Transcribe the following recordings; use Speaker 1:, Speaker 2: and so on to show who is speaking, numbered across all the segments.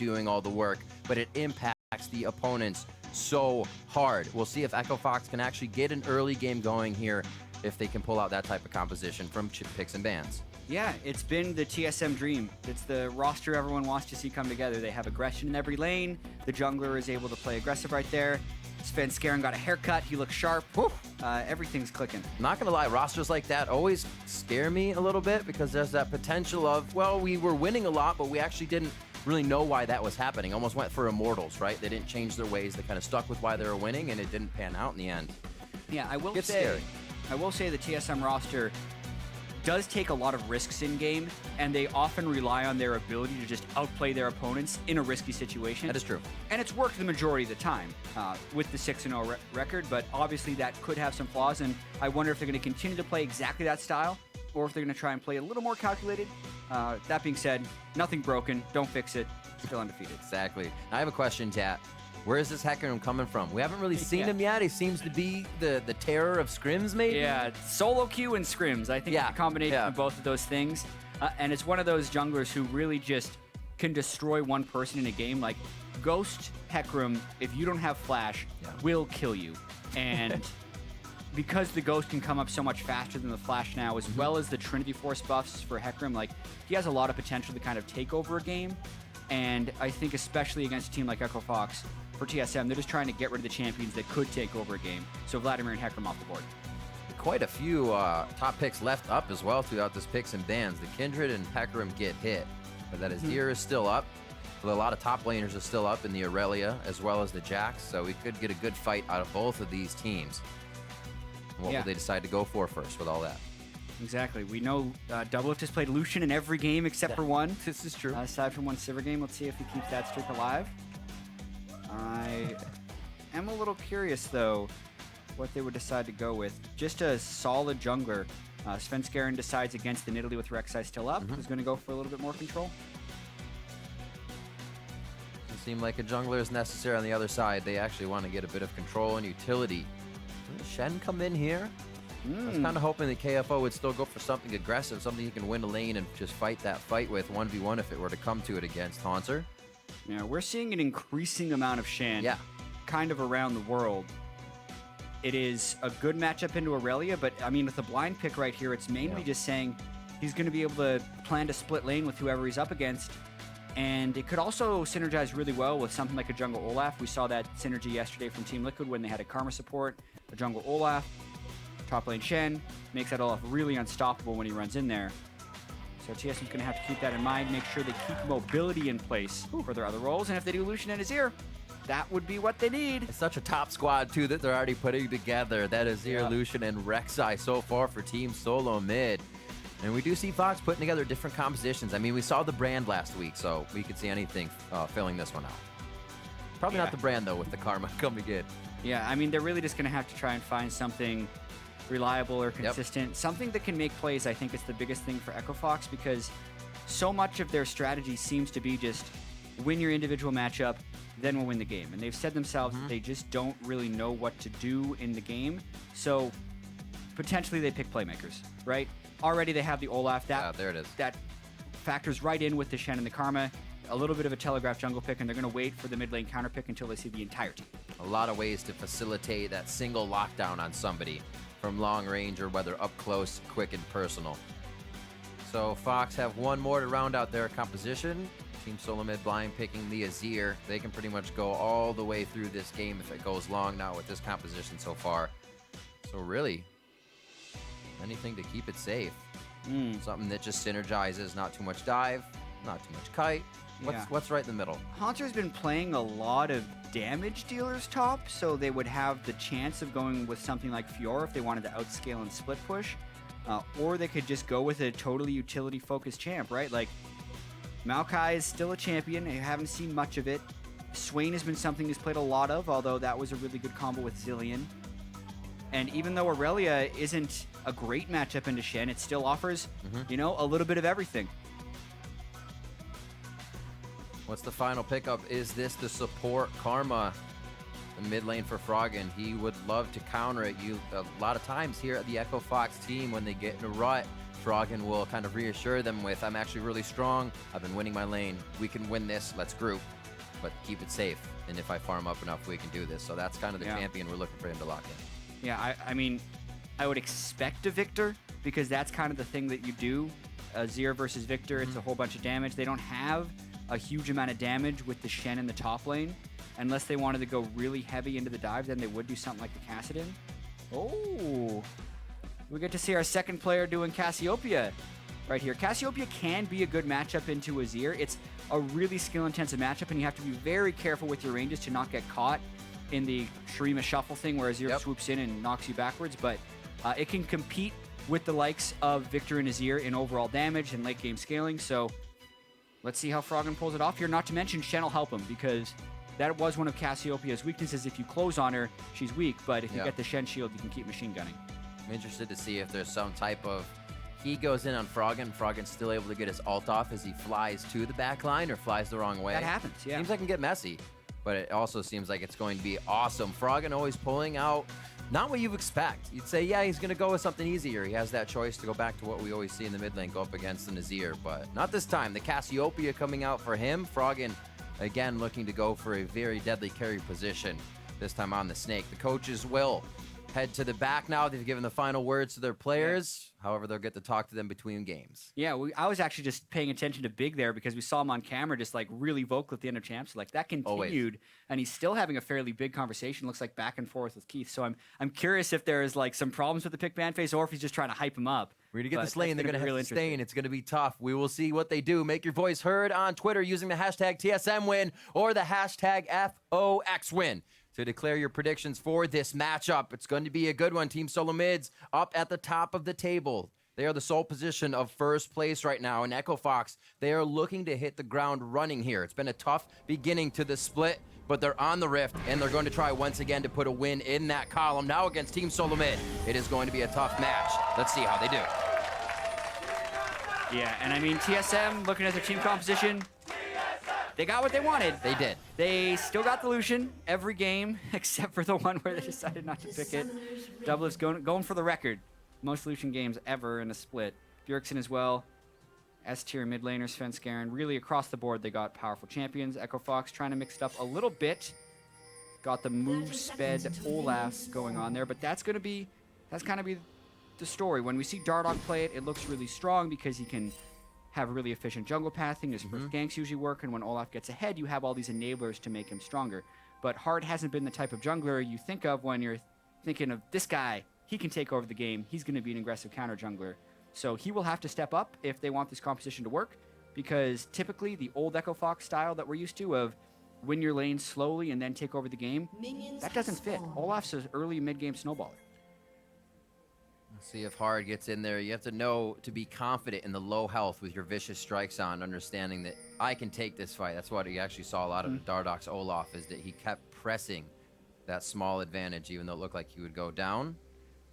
Speaker 1: doing all the work, but it impacts the opponents so hard. We'll see if Echo Fox can actually get an early game going here, if they can pull out that type of composition from chip picks and bans.
Speaker 2: Yeah, it's been the TSM dream. It's the roster everyone wants to see come together. They have aggression in every lane. The jungler is able to play aggressive right there. Sven Skaren got a haircut. He looks sharp. Everything's clicking.
Speaker 1: Not going to lie, rosters like that always scare me a little bit because there's that potential of, well, we were winning a lot, but we actually didn't really know why that was happening. Almost went for Immortals, right? They didn't change their ways. They kind of stuck with why they were winning, and it didn't pan out in the end.
Speaker 2: Yeah, I will
Speaker 1: Scary.
Speaker 2: say the TSM roster does take a lot of risks in game, and they often rely on their ability to just outplay their opponents in a risky situation.
Speaker 1: That is true.
Speaker 2: And it's worked the majority of the time with the 6-0 record, but obviously that could have some flaws, and I wonder if they're going to continue to play exactly that style, or if they're going to try and play a little more calculated. That being said, nothing broken. Don't fix it. Still undefeated.
Speaker 1: Exactly. Now I have a question, chat. Where is this Hecarim coming from? We haven't really seen him yet. He seems to be the terror of scrims, maybe?
Speaker 2: Yeah, solo queue and scrims. I think it's a combination of both of those things. And it's one of those junglers who really just can destroy one person in a game. Like, Ghost Hecarim, if you don't have Flash, will kill you. And because the Ghost can come up so much faster than the Flash now, as well as the Trinity Force buffs for Hecarim, like, he has a lot of potential to kind of take over a game. And I think especially against a team like Echo Fox, for TSM, they're just trying to get rid of the champions that could take over a game. So Vladimir and Hecarim off the board.
Speaker 1: Quite a few top picks left up as well throughout this picks and bans. The Kindred and Hecarim get hit, but that Azir is still up. But a lot of top laners are still up in the Aurelia as well as the Jax, so we could get a good fight out of both of these teams. What will they decide to go for first with all that?
Speaker 2: Exactly. We know Doublelift has played Lucian in every game except for one.
Speaker 1: This is true.
Speaker 2: Aside from one Sivir game, let's see if he keeps that streak alive. I am a little curious, though, what they would decide to go with. Just a solid jungler. Sven Skaren decides against the Nidalee with Rek'Sai still up. Who's going to go for a little bit more control?
Speaker 1: Doesn't seem like a jungler is necessary on the other side. They actually want to get a bit of control and utility. Will Shen come in here? I was kind of hoping that KFO would still go for something aggressive, something he can win a lane and just fight that fight with 1v1 if it were to come to it against Haunter.
Speaker 2: Yeah, we're seeing an increasing amount of Shen kind of around the world. It is a good matchup into Aurelia, but I mean, with the blind pick right here, it's mainly just saying he's going to be able to plan to split lane with whoever he's up against. And it could also synergize really well with something like a jungle Olaf. We saw that synergy yesterday from Team Liquid when they had a Karma support, a jungle Olaf, top lane Shen, makes that Olaf really unstoppable when he runs in there. So TSM's going to have to keep that in mind, make sure they keep mobility in place for their other roles, and if they do Lucian and Azir, that would be what they need.
Speaker 1: It's such a top squad, too, that they're already putting together. That Azir, Lucian, and Rek'Sai so far for Team SoloMid. And we do see Fox putting together different compositions. I mean, we saw the brand last week, so we could see anything filling this one out. Probably not the brand, though, with the Karma coming in.
Speaker 2: Yeah, I mean, they're really just going to have to try and find something reliable or consistent. Something that can make plays, I think, is the biggest thing for Echo Fox, because so much of their strategy seems to be just win your individual matchup, then we'll win the game. And they've said themselves that they just don't really know what to do in the game. So potentially they pick playmakers, right? Already they have the Olaf.
Speaker 1: There it is.
Speaker 2: That factors right in with the Shen and the Karma. A little bit of a telegraph jungle pick, and they're going to wait for the mid lane counter pick until they see the entire team.
Speaker 1: A lot of ways to facilitate that single lockdown on somebody, from long range or whether up close, quick, and personal. So Fox have one more to round out their composition. Team SoloMid blind picking the Azir. They can pretty much go all the way through this game if it goes long now with this composition so far. So really, anything to keep it safe. Something that just synergizes, not too much dive, not too much kite. What's right in the middle?
Speaker 2: Haunter's been playing a lot of damage dealers top, so they would have the chance of going with something like Fiora if they wanted to outscale and split push. Or they could just go with a totally utility-focused champ, right? Like, Maokai is still a champion. I haven't seen much of it. Swain has been something he's played a lot of, although that was a really good combo with Zilean. And even though Aurelia isn't a great matchup into Shen, it still offers, you know, a little bit of everything.
Speaker 1: What's the final pickup? Is this the support Karma? The mid lane for Froggen. He would love to counter it. A lot of times here at the Echo Fox team, when they get in a rut, Froggen will kind of reassure them with, I'm actually really strong. I've been winning my lane. We can win this. Let's group, but keep it safe. And if I farm up enough, we can do this. So that's kind of the champion we're looking for him to lock in.
Speaker 2: Yeah, I mean, I would expect a Victor because that's kind of the thing that you do. Azir versus Victor, it's a whole bunch of damage. They don't have a huge amount of damage with the Shen in the top lane. Unless they wanted to go really heavy into the dive, then they would do something like the Kassadin. Oh, we get to see our second player doing Cassiopeia right here. Cassiopeia can be a good matchup into Azir. It's a really skill-intensive matchup, and you have to be very careful with your ranges to not get caught in the Shurima shuffle thing where Azir swoops in and knocks you backwards, but it can compete with the likes of Victor and Azir in overall damage and late-game scaling, so let's see how Froggen pulls it off here. Not to mention, Shen will help him because that was one of Cassiopeia's weaknesses. If you close on her, she's weak, but if you get the Shen shield, you can keep machine gunning.
Speaker 1: I'm interested to see if there's some type of... He goes in on Froggen. Froggen's still able to get his ult off as he flies to the back line or flies the wrong way.
Speaker 2: That happens, yeah.
Speaker 1: Seems like it can get messy, but it also seems like it's going to be awesome. Froggen always pulling out not what you expect. You'd say, yeah, he's going to go with something easier. He has that choice to go back to what we always see in the mid lane, go up against the Azir, but not this time. The Cassiopeia coming out for him. Froggen, again, looking to go for a very deadly carry position, this time on the Snake. The coaches will head to the back now. They've given the final words to their players. However, they'll get to talk to them between games.
Speaker 2: Yeah, I was actually just paying attention to Big there because we saw him on camera just like really vocal at the end of champs. So, like that continued, and he's still having a fairly big conversation. Looks like back and forth with Keith. So I'm curious if there's like some problems with the pick ban face or if he's just trying to hype him up.
Speaker 1: We're going to get this lane. They're going to have to stay, and it's going to be tough. We will see what they do. Make your voice heard on Twitter using the hashtag TSMWin or the hashtag FOXWin to declare your predictions for this matchup. It's going to be a good one. Team SoloMids up at the top of the table. They are the sole position of first place right now. And Echo Fox, they are looking to hit the ground running here. It's been a tough beginning to the split, but they're on the rift, and they're going to try once again to put a win in that column. Now against Team SoloMid, it is going to be a tough match. Let's see how they do.
Speaker 2: Yeah, and I mean, TSM, looking at their team composition, they got what they wanted.
Speaker 1: They did.
Speaker 2: They still got the Lucian every game, except for the one where they decided not to pick it. Double's going for the record. Most Lucian games ever in a split. Bjergsen as well. S-tier mid laners, Svenskeren. Really across the board, they got powerful champions. Echo Fox trying to mix it up a little bit. Got the move sped Olaf going on there, but that's kind of be the story. When we see Dardoch play it, it looks really strong because he can have really efficient jungle pathing. His first ganks usually work, and when Olaf gets ahead, you have all these enablers to make him stronger. But Hard hasn't been the type of jungler you think of when you're thinking of this guy. He can take over the game. He's going to be an aggressive counter jungler. So he will have to step up if they want this composition to work, because typically the old Echo Fox style that we're used to of win your lane slowly and then take over the game, that doesn't fit. Olaf's an early mid-game snowballer.
Speaker 1: Let's see if Hard gets in there. You have to know to be confident in the low health with your vicious strikes on, understanding that I can take this fight. That's what you actually saw a lot of Dardoch's Olaf, is that he kept pressing that small advantage even though it looked like he would go down.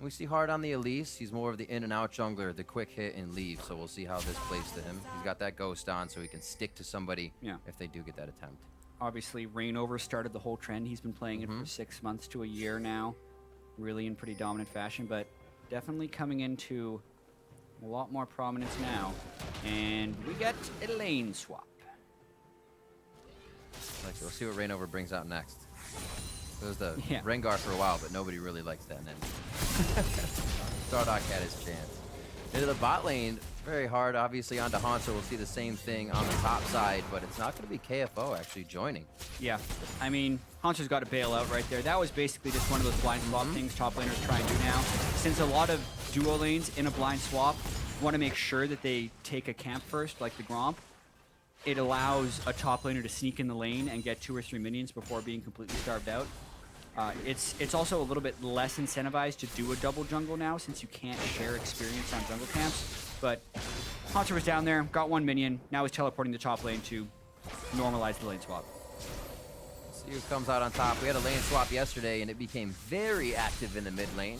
Speaker 1: We see Hard on the Elise. He's more of the in-and-out jungler, the quick hit and leave. So we'll see how this plays to him. He's got that ghost on, so he can stick to somebody if they do get that attempt.
Speaker 2: Obviously, Reignover started the whole trend. He's been playing it for 6 months to a year now, really in pretty dominant fashion, but definitely coming into a lot more prominence now. And we get a lane swap.
Speaker 1: We'll see what Reignover brings out next. It was the Rengar for a while, but nobody really likes that name. Dardoch had his chance. Into the bot lane, very hard, obviously, onto Hanzo. We'll see the same thing on the top side, but it's not going to be KFO actually joining. Yeah,
Speaker 2: I mean, Hanzo's got to bail out right there. That was basically just one of those blind swap things top laners try and do now. Since a lot of duo lanes in a blind swap want to make sure that they take a camp first, like the Gromp, it allows a top laner to sneak in the lane and get 2 or 3 minions before being completely starved out. It's also a little bit less incentivized to do a double jungle now, since you can't share experience on jungle camps. But Haunter was down there, got 1 minion, now he's teleporting the top lane to normalize the lane swap.
Speaker 1: Let's see who comes out on top. We had a lane swap yesterday, and it became very active in the mid lane.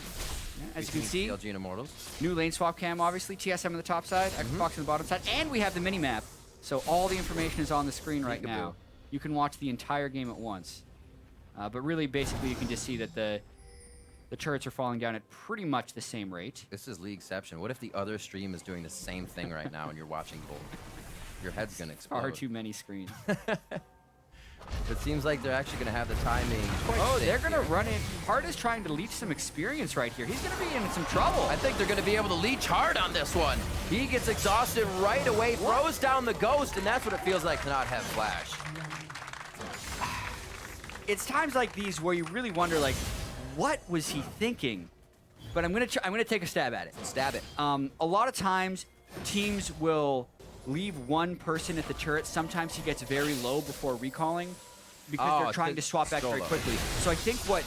Speaker 2: Yeah, as you can see,
Speaker 1: LG and Immortals.
Speaker 2: New lane swap cam, obviously. TSM on the top side, Echo Fox on the bottom side, and we have the mini-map. So all the information is on the screen right now. You can watch the entire game at once. But really, basically, you can just see that the the turrets are falling down at pretty much the same rate.
Speaker 1: This is Leagueception. What if the other stream is doing the same thing right now and you're watching both? Your head's going to explode.
Speaker 2: Far too many screens.
Speaker 1: It seems like they're actually going to have the timing.
Speaker 2: They're going to run in. Hard is trying to leech some experience right here. He's going to be in some trouble.
Speaker 1: I think they're going to be able to leech hard on this one. He gets exhausted right away, throws down the ghost, and that's what it feels like to not have flash.
Speaker 2: It's times like these where you really wonder, like, what was he thinking? But I'm gonna take a stab at it.
Speaker 1: Stab it.
Speaker 2: A lot of times, teams will leave one person at the turret. Sometimes he gets very low before recalling because they're trying to swap back very quickly. So I think what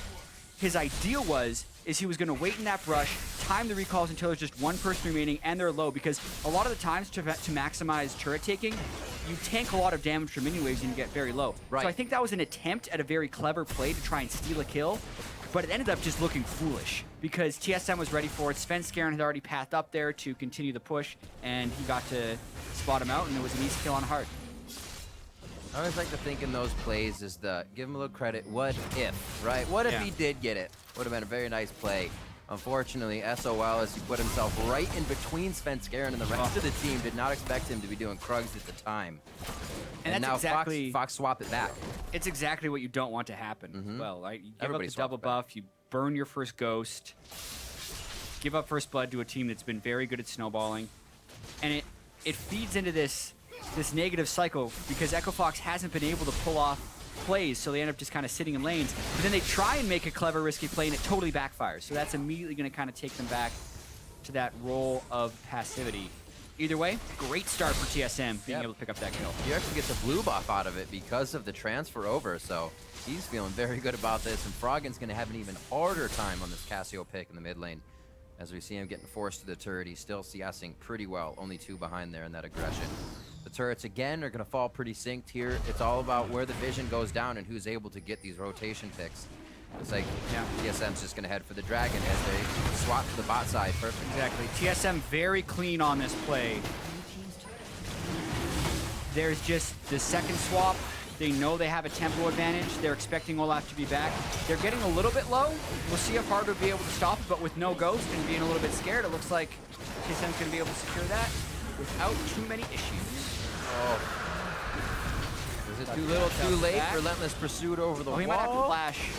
Speaker 2: his ideal is he was going to wait in that brush, time the recalls until there's just one person remaining and they're low, because a lot of the times to maximize turret taking, you tank a lot of damage from minion waves and you get very low.
Speaker 1: Right.
Speaker 2: So I think that was an attempt at a very clever play to try and steal a kill, but it ended up just looking foolish because TSM was ready for it. Svenskeren had already pathed up there to continue the push, and he got to spot him out, and it was an easy kill on Hard.
Speaker 1: I always like to think in those plays is give him a little credit. What if, right? What if he did get it? Would have been a very nice play. Unfortunately, SOL, as he put himself right in between Svenskeren and the rest of the team, did not expect him to be doing Krugs at the time. And now
Speaker 2: exactly,
Speaker 1: Fox swap it back.
Speaker 2: It's exactly what you don't want to happen as well, right? You give up the double buff, you burn your first ghost, give up first blood to a team that's been very good at snowballing, and it feeds into this negative cycle because Echo Fox hasn't been able to pull off plays, so they end up just kind of sitting in lanes. But then they try and make a clever, risky play, and it totally backfires. So that's immediately going to kind of take them back to that role of passivity. Either way, great start for TSM being able to pick up that kill.
Speaker 1: You actually get the blue buff out of it because of the transfer over, so he's feeling very good about this, and Froggen's going to have an even harder time on this Cassio pick in the mid lane. As we see him getting forced to the turret, he's still CSing pretty well, only 2 behind there in that aggression. The turrets, again, are going to fall pretty synced here. It's all about where the vision goes down and who's able to get these rotation picks. It's like TSM's just going to head for the dragon as they swap to the bot side. Perfect.
Speaker 2: Exactly. TSM very clean on this play. There's just the second swap. They know they have a tempo advantage. They're expecting Olaf to be back. They're getting a little bit low. We'll see if Hard will be able to stop it, but with no ghost and being a little bit scared, it looks like TSM's going to be able to secure that without too many issues.
Speaker 1: Oh. Is it too little, too late? Relentless pursuit over the wall.
Speaker 2: He might have to flash.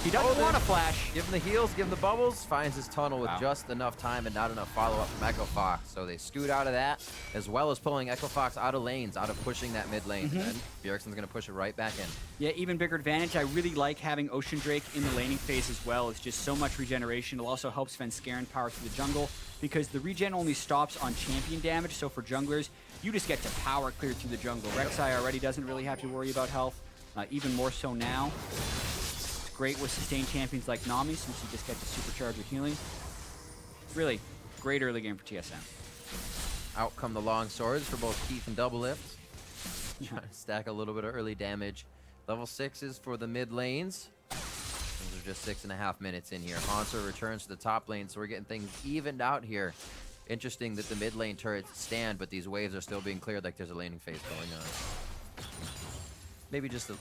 Speaker 2: He doesn't want to flash.
Speaker 1: Give him the heals, give him the bubbles. Finds his tunnel with just enough time and not enough follow-up from Echo Fox. So they scoot out of that, as well as pulling Echo Fox out of lanes, out of pushing that mid lane. And Bjergsen's going to push it right back in.
Speaker 2: Yeah, even bigger advantage. I really like having Ocean Drake in the laning phase as well. It's just so much regeneration. It'll also help Svenskeren power through the jungle because the regen only stops on champion damage. So for junglers, you just get to power clear through the jungle. Rek'Sai already doesn't really have to worry about health, even more so now. Great with sustained champions like Nami, since you just get to supercharge your healing. Really, great early game for TSM.
Speaker 1: Out come the long swords for both Keith and Double Lift. Trying to stack a little bit of early damage. Level 6s for the mid lanes. Those are just 6.5 minutes in here. Hanser returns to the top lane, so we're getting things evened out here. Interesting that the mid lane turrets stand, but these waves are still being cleared like there's a laning phase going on. Maybe just a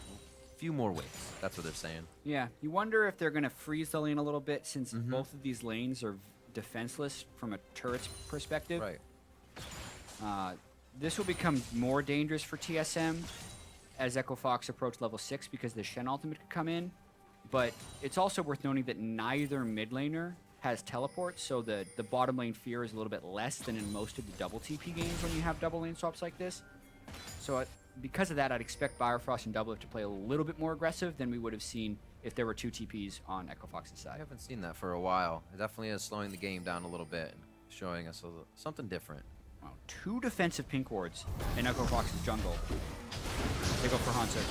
Speaker 1: few more waves. That's what they're saying.
Speaker 2: Yeah, you wonder if they're going to freeze the lane a little bit since both of these lanes are defenseless from a turret's perspective.
Speaker 1: Right.
Speaker 2: This will become more dangerous for TSM as Echo Fox approach level 6 because the Shen ultimate could come in. But it's also worth noting that neither mid laner has teleport, so the bottom lane fear is a little bit less than in most of the double TP games when you have double lane swaps like this. So because of that, I'd expect Bifrost and Double Lift to play a little bit more aggressive than we would have seen if there were 2 TPs on Echo Fox's side.
Speaker 1: I haven't seen that for a while. It definitely is slowing the game down a little bit, showing us something different.
Speaker 2: Wow, 2 defensive pink wards in Echo Fox's jungle. They go for Hanser.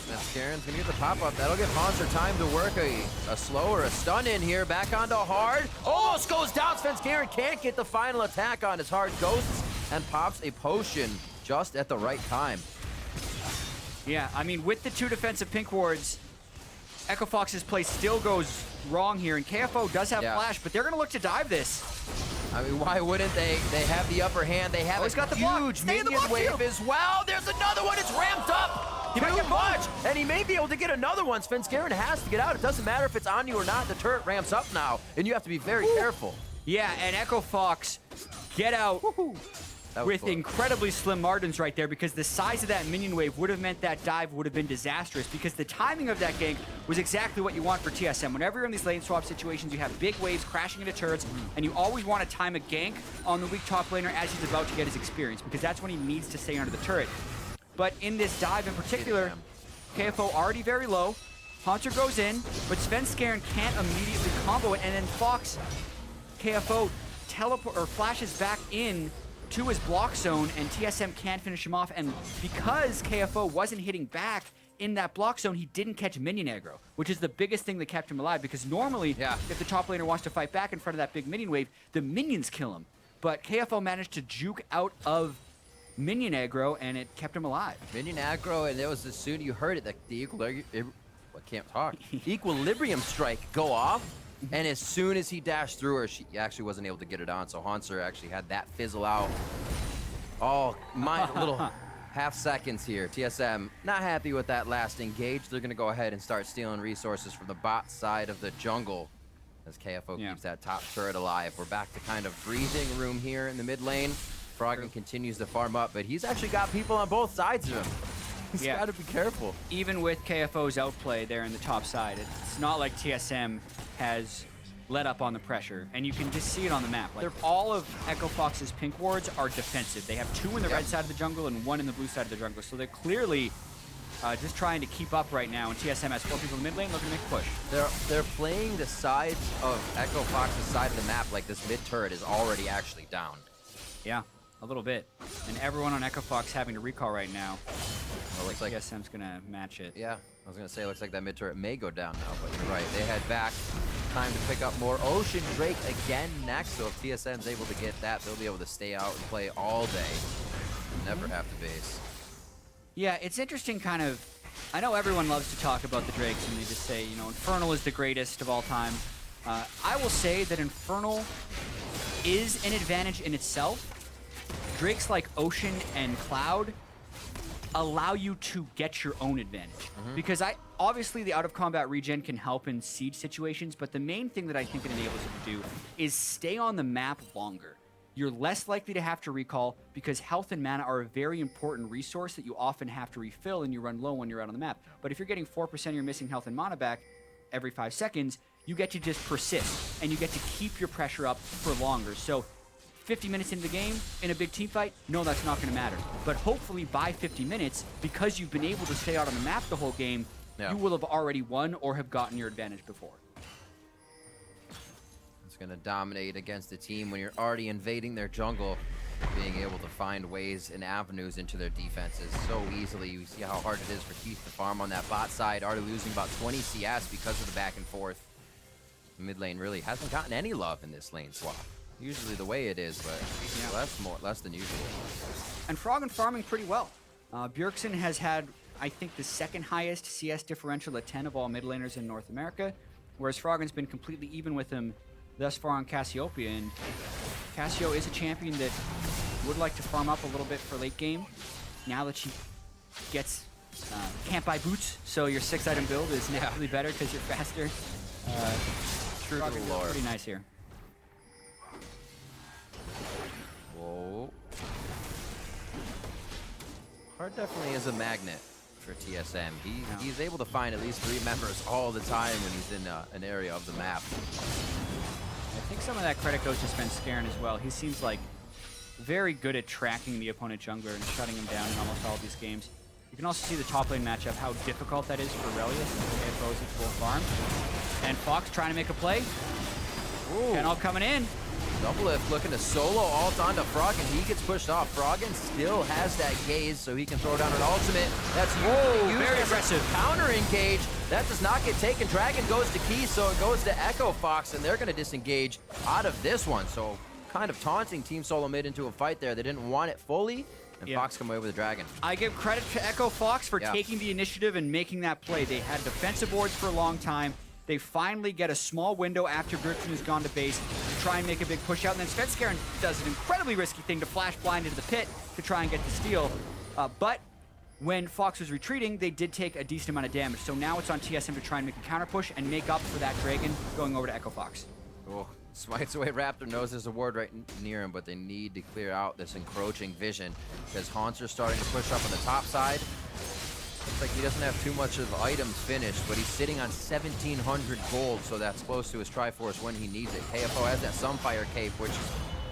Speaker 1: Svenskaren's gonna get the pop-up. That'll give Hanser time to work a slow or a stun in here. Back onto Hard. Almost goes down. Svenskeren can't get the final attack on his Hard Ghosts and pops a potion just at the right time.
Speaker 2: Yeah, I mean, with the 2 defensive pink wards, Echo Fox's play still goes wrong here, and KFO does have flash, but they're going to look to dive this.
Speaker 1: I mean, why wouldn't they? They have the upper hand. They have a huge minion wave as well. There's another one. It's ramped up. Too much. And he may be able to get another one. Svenskeren has to get out. It doesn't matter if it's on you or not. The turret ramps up now, and you have to be very careful.
Speaker 2: Yeah, and Echo Fox get out with incredibly slim margins right there, because the size of that minion wave would have meant that dive would have been disastrous, because the timing of that gank was exactly what you want for TSM. Whenever you're in these lane swap situations, you have big waves crashing into turrets, and you always want to time a gank on the weak top laner as he's about to get his experience, because that's when he needs to stay under the turret. But in this dive in particular, KFO already very low. Haunter goes in, but Svenskeren can't immediately combo it, and then Fox, KFO, teleport or flashes back in to his block zone, and TSM can't finish him off. And because KFO wasn't hitting back in that block zone, he didn't catch minion aggro, which is the biggest thing that kept him alive, because normally, if the top laner wants to fight back in front of that big minion wave, the minions kill him. But KFO managed to juke out of minion aggro, and it kept him alive.
Speaker 1: Minion aggro, and it was as soon you heard it, the equilibrium strike go off, and as soon as he dashed through her, she actually wasn't able to get it on, so Haunter actually had that fizzle out. Oh, my little half seconds here. TSM not happy with that last engage. They're going to go ahead and start stealing resources from the bot side of the jungle as KFO keeps that top turret alive. We're back to kind of breathing room here in the mid lane. Froggen continues to farm up, but he's actually got people on both sides of him. He's got to be careful.
Speaker 2: Even with KFO's outplay there in the top side, it's not like TSM has let up on the pressure, and you can just see it on the map. Like, all of Echo Fox's pink wards are defensive. They have 2 in the red side of the jungle and 1 in the blue side of the jungle, so they're clearly just trying to keep up right now, and TSM has 4 people in the mid lane looking to make a push.
Speaker 1: They're playing the sides of Echo Fox's side of the map like this mid turret is already actually down.
Speaker 2: Yeah. A little bit. And everyone on Echo Fox having to recall right now.
Speaker 1: Well, looks like
Speaker 2: TSM's going to match it.
Speaker 1: Yeah, I was going to say, it looks like that mid turret may go down now, but you're right. They head back. Time to pick up more Ocean Drake again next, so if TSM's able to get that, they'll be able to stay out and play all day. Never have to base.
Speaker 2: Yeah, it's interesting kind of... I know everyone loves to talk about the Drakes, and they just say, you know, Infernal is the greatest of all time. I will say that Infernal is an advantage in itself. Drakes like Ocean and Cloud allow you to get your own advantage. Because obviously the out-of-combat regen can help in siege situations, but the main thing that I think it enables you to do is stay on the map longer. You're less likely to have to recall, because health and mana are a very important resource that you often have to refill and you run low when you're out on the map. But if you're getting 4% of your missing health and mana back every 5 seconds, you get to just persist, and you get to keep your pressure up for longer. So 50 minutes into the game, in a big team fight, no, that's not going to matter. But hopefully by 50 minutes, because you've been able to stay out on the map the whole game, you will have already won or have gotten your advantage before.
Speaker 1: It's going to dominate against a team when you're already invading their jungle, being able to find ways and avenues into their defenses so easily. You see how hard it is for Keith to farm on that bot side, already losing about 20 CS because of the back and forth. The mid lane really hasn't gotten any love in this lane swap. Usually the way it is, but less than usual.
Speaker 2: And Froggen farming pretty well. Bjergsen has had, I think, the 2nd highest CS differential at 10 of all mid laners in North America, whereas Froggen's been completely even with him thus far on Cassiopeia. And Cassio is a champion that would like to farm up a little bit for late game. Now that she gets can't buy boots, so your 6-item build is naturally better because you're faster.
Speaker 1: True to the lore.
Speaker 2: Pretty nice here.
Speaker 1: Whoa. Heart definitely is a magnet for TSM. He's able to find at least 3 members all the time when he's in an area of the map.
Speaker 2: I think some of that credit goes to Svenskeren as well. He seems like very good at tracking the opponent jungler and shutting him down in almost all of these games. You can also see the top lane matchup, how difficult that is for Relia since KFO is at full farm. And Fox trying to make a play. Kenall coming in.
Speaker 1: Doublelift looking to solo ult onto Froggen. He gets pushed off. Froggen still has that gaze, so he can throw down an ultimate. That's
Speaker 2: very aggressive.
Speaker 1: Counter engage. That does not get taken. Dragon goes to Key, so it goes to Echo Fox, and they're going to disengage out of this one. So kind of taunting Team SoloMid into a fight there. They didn't want it fully, and Fox come away with the Dragon.
Speaker 2: I give credit to Echo Fox for taking the initiative and making that play. They had defensive boards for a long time. They finally get a small window after Bjergsen has gone to base to try and make a big push out. And then Svenskeren does an incredibly risky thing to flash blind into the pit to try and get the steal. But when Fox was retreating, they did take a decent amount of damage. So now it's on TSM to try and make a counter push and make up for that Dragon going over to Echo Fox.
Speaker 1: Oh, smites away Raptor, knows there's a ward right near him, but they need to clear out this encroaching vision because Haunter's starting to push up on the top side. Looks like he doesn't have too much of items finished, but he's sitting on 1,700 gold, so that's close to his Triforce when he needs it. KFO has that Sunfire Cape, which is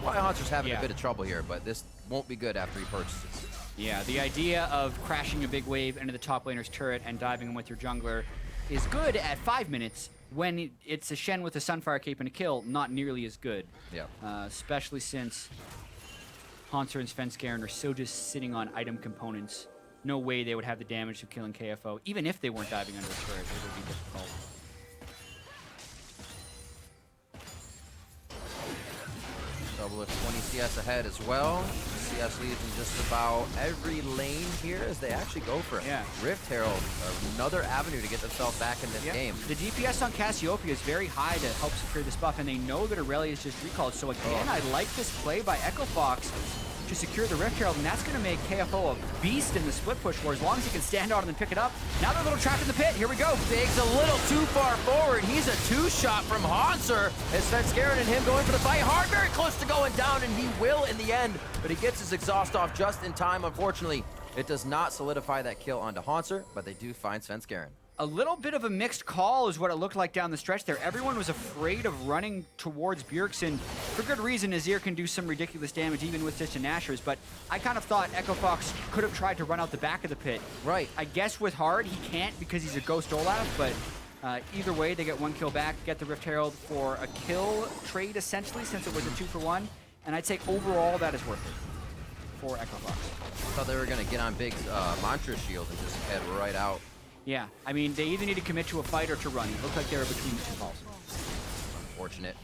Speaker 1: why Haunter's having a bit of trouble here, but this won't be good after he purchases.
Speaker 2: Yeah, the idea of crashing a big wave into the top laner's turret and diving him with your jungler is good at 5 minutes. When it's a Shen with a Sunfire Cape and a kill, not nearly as good.
Speaker 1: Yeah.
Speaker 2: Especially since Haunter and Svenskeren are so just sitting on item components. No way they would have the damage of killing KFO. Even if they weren't diving under a turret, it would be difficult.
Speaker 1: Double with 20 CS ahead as well. CS leads in just about every lane here as they actually go for it.
Speaker 2: Yeah.
Speaker 1: Rift Herald, another avenue to get themselves back in this game.
Speaker 2: The DPS on Cassiopeia is very high to help secure this buff, and they know that Aurelia is just recalled. So again, I like this play by Echo Fox to secure the Rift Herald, and that's going to make KFO a beast in the split push war as long as he can stand on it and pick it up. Now they're a little trapped in the pit. Here we go.
Speaker 1: Big's a little too far forward. He's a 2-shot from Haunter. As Svenskeren and him going for the fight hard, very close to going down, and he will in the end, but he gets his exhaust off just in time. Unfortunately, it does not solidify that kill onto Haunter, but they do find Svenskeren.
Speaker 2: A little bit of a mixed call is what it looked like down the stretch there. Everyone was afraid of running towards Bjergsen. For good reason, Azir can do some ridiculous damage even with distant Nashers, but I kind of thought Echo Fox could have tried to run out the back of the pit.
Speaker 1: Right.
Speaker 2: I guess with Hard, he can't because he's a Ghost Olaf, but either way, they get 1 kill back, get the Rift Herald for a kill trade essentially, since it was a 2-for-1, and I'd say overall that is worth it for Echo Fox.
Speaker 1: I thought they were going to get on Big's Mantra Shield and just head right out.
Speaker 2: Yeah, I mean, they either need to commit to a fight or to run. It looked like they were between the two calls.
Speaker 1: Unfortunate.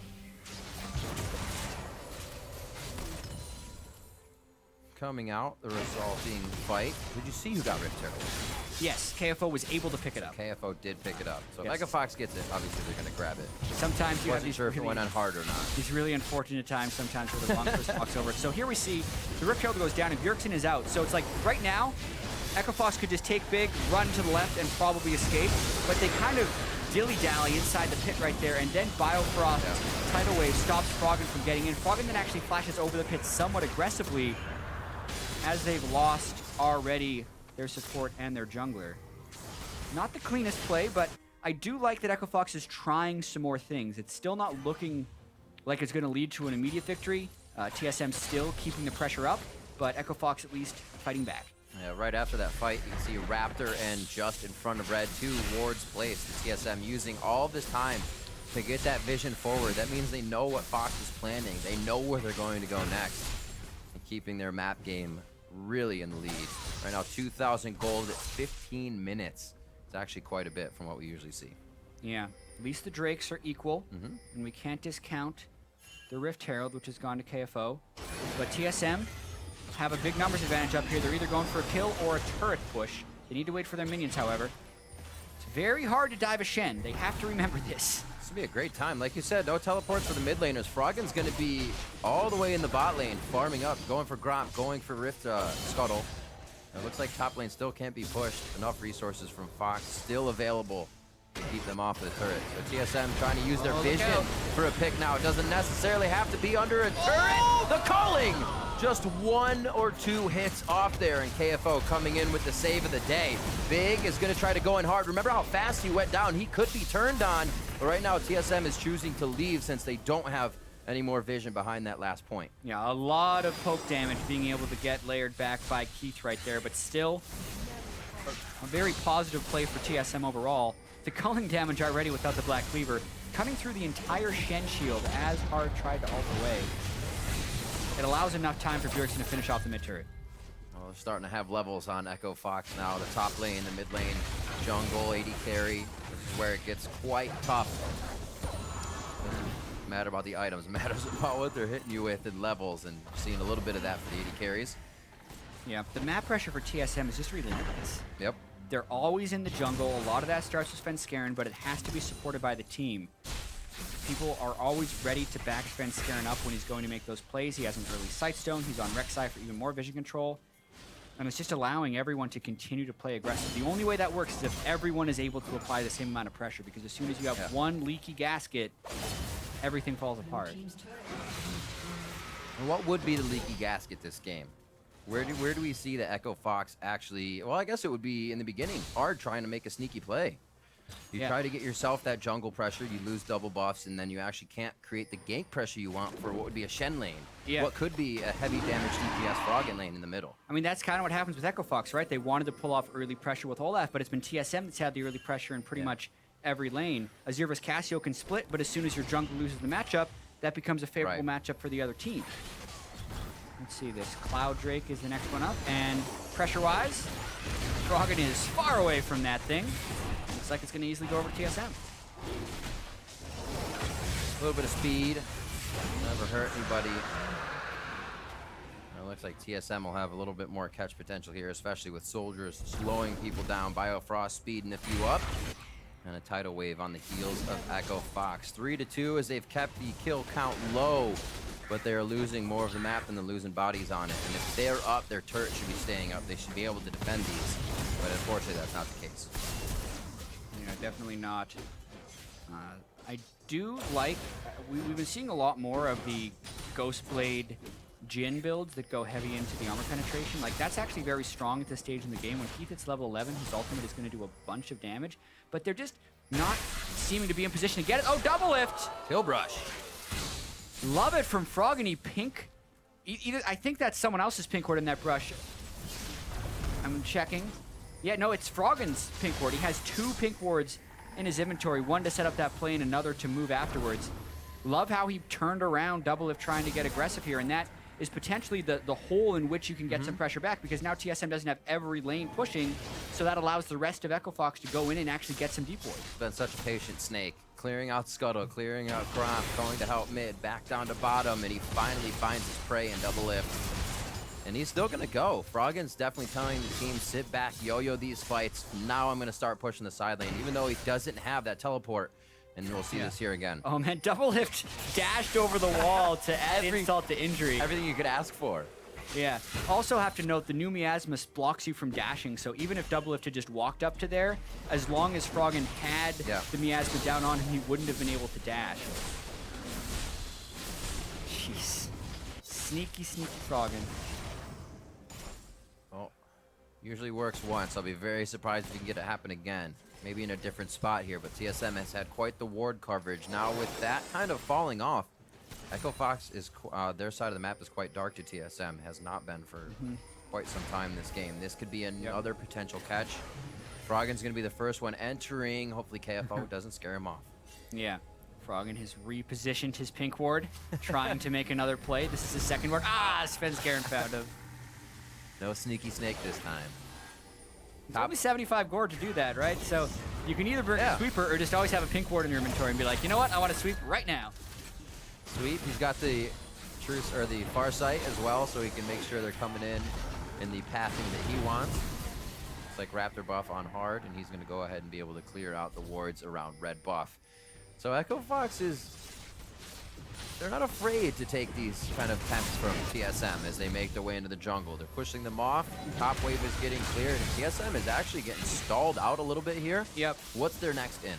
Speaker 1: Coming out, the resulting fight. Did you see who got Rift Herald?
Speaker 2: Yes, KFO was able to pick it up.
Speaker 1: KFO did pick it up. So if Echo Fox gets it, obviously they're going to grab it.
Speaker 2: Sometimes you have these
Speaker 1: sure if it went on hard or not.
Speaker 2: These really unfortunate times sometimes where the long person walks over. So here we see the Rift Herald goes down and Bjergsen is out. So it's like right now, Echo Fox could just take Big, run to the left, and probably escape, but they kind of dilly-dally inside the pit right there, and then Biofrost Tidal Wave stops Froggen from getting in. Froggen then actually flashes over the pit somewhat aggressively as they've lost already their support and their jungler. Not the cleanest play, but I do like that Echo Fox is trying some more things. It's still not looking like it's going to lead to an immediate victory. TSM still keeping the pressure up, but Echo Fox at least fighting back.
Speaker 1: Yeah, right after that fight, you can see Raptor and just in front of Red, 2 wards placed. The TSM using all this time to get that vision forward. That means they know what Fox is planning. They know where they're going to go next. And keeping their map game really in the lead. Right now, 2,000 gold at 15 minutes. It's actually quite a bit from what we usually see.
Speaker 2: Yeah, at least the Drakes are equal, and we can't discount the Rift Herald, which has gone to KFO. But TSM have a big numbers advantage up here. They're either going for a kill or a turret push. They need to wait for their minions, however. It's very hard to dive a Shen. They have to remember this.
Speaker 1: This will be a great time. Like you said, no teleports for the mid laners. Froggen's going to be all the way in the bot lane, farming up, going for Gromp, going for Rift Scuttle. It looks like top lane still can't be pushed. Enough resources from Fox still available to keep them off of the turret. So TSM trying to use their vision for a pick now. It doesn't necessarily have to be under a turret. The calling! Just 1 or 2 hits off there, and KFO coming in with the save of the day. Big is going to try to go in hard. Remember how fast he went down? He could be turned on, but right now TSM is choosing to leave since they don't have any more vision behind that last point.
Speaker 2: Yeah, a lot of poke damage being able to get layered back by Keith right there, but still a very positive play for TSM overall. The culling damage already without the Black Cleaver coming through the entire Shen shield as Hard tried to ult away. It allows enough time for Bjergsen to finish off the mid turret.
Speaker 1: Well, they're starting to have levels on Echo Fox now. The top lane, the mid lane, jungle, AD carry. This is where it gets quite tough. Doesn't matter about the items, it matters about what they're hitting you with in levels, and seeing a little bit of that for the AD carries.
Speaker 2: Yeah, the map pressure for TSM is just relentless.
Speaker 1: Yep.
Speaker 2: They're always in the jungle. A lot of that starts with Svenskeren, but it has to be supported by the team. People are always ready to back Svenskeren up when he's going to make those plays. He has an early Sightstone. He's on Rek'Sai for even more vision control. And it's just allowing everyone to continue to play aggressive. The only way that works is if everyone is able to apply the same amount of pressure, because as soon as you have one leaky gasket, everything falls apart.
Speaker 1: And what would be the leaky gasket this game? Where do we see the Echo Fox actually... Well, I guess it would be in the beginning, hard trying to make a sneaky play. You try to get yourself that jungle pressure, you lose double buffs, and then you actually can't create the gank pressure you want for what would be a Shen lane. Yeah. What could be a heavy damage DPS Froggen lane in the middle.
Speaker 2: I mean, that's kind of what happens with Echo Fox, right? They wanted to pull off early pressure with Olaf, but it's been TSM that's had the early pressure in pretty much every lane. Azir vs Cassio can split, but as soon as your jungle loses the matchup, that becomes a favorable matchup for the other team. Let's see this. Cloud Drake is the next one up, and pressure-wise, Froggen is far away from that thing. Looks like it's going to easily go over to TSM.
Speaker 1: A little bit of speed. Never hurt anybody. It looks like TSM will have a little bit more catch potential here, especially with soldiers slowing people down. Biofrost speeding a few up. And a tidal wave on the heels of Echo Fox. 3-2 as they've kept the kill count low, but they're losing more of the map than they're losing bodies on it. And if they're up, their turret should be staying up. They should be able to defend these. But unfortunately, that's not the case.
Speaker 2: Yeah, definitely not. I do like... We've been seeing a lot more of the Ghostblade Jhin builds that go heavy into the armor penetration. Like, that's actually very strong at this stage in the game. When Keith hits level 11, his ultimate is going to do a bunch of damage. But they're just not seeming to be in position to get it. Oh, double lift!
Speaker 1: Kill brush.
Speaker 2: Love it from Froggen. He pink... Either, I think that's someone else's pink ward in that brush. I'm checking. Yeah, no, it's Froggen's pink ward. He has 2 pink wards in his inventory, one to set up that play and another to move afterwards. Love how he turned around double lift trying to get aggressive here, and that is potentially the hole in which you can get some pressure back, because now TSM doesn't have every lane pushing, so that allows the rest of Echo Fox to go in and actually get some deep wards.
Speaker 1: Been such a patient Snake. Clearing out Scuttle, clearing out Gromp, going to help mid, back down to bottom, and he finally finds his prey in double lift. And he's still gonna go. Froggen's definitely telling the team, sit back, yo-yo these fights. Now I'm gonna start pushing the side lane, even though he doesn't have that teleport. And we'll see this here again.
Speaker 2: Oh man, double lift dashed over the wall to add insult to injury.
Speaker 1: Everything you could ask for.
Speaker 2: Yeah. Also have to note, the new miasma blocks you from dashing, so even if double lift had just walked up to there, as long as Froggen had the miasma down on him, he wouldn't have been able to dash. Jeez. Sneaky, sneaky Froggen.
Speaker 1: Well, usually works once. I'll be very surprised if you can get it happen again. Maybe in a different spot here, but TSM has had quite the ward coverage. Now with that kind of falling off, Echo Fox is, their side of the map is quite dark to TSM. Has not been for quite some time this game. This could be another potential catch. Froggen's going to be the first one entering. Hopefully KFO doesn't scare him off.
Speaker 2: Yeah. Froggen has repositioned his pink ward, trying to make another play. This is his second ward. Ah, Sven's Garen found him.
Speaker 1: No sneaky snake this time.
Speaker 2: It's only 75 gold to do that, right? So you can either bring a sweeper or just always have a pink ward in your inventory and be like, you know what? I want to sweep right now.
Speaker 1: Sweep. He's got the truce or the far sight as well, so he can make sure they're coming in the pathing that he wants. It's like Raptor buff on hard, and he's going to go ahead and be able to clear out the wards around red buff. So Echo Fox they're not afraid to take these kind of attempts from TSM as they make their way into the jungle. They're pushing them off. Top wave is getting cleared, and TSM is actually getting stalled out a little bit here.
Speaker 2: Yep.
Speaker 1: What's their next in?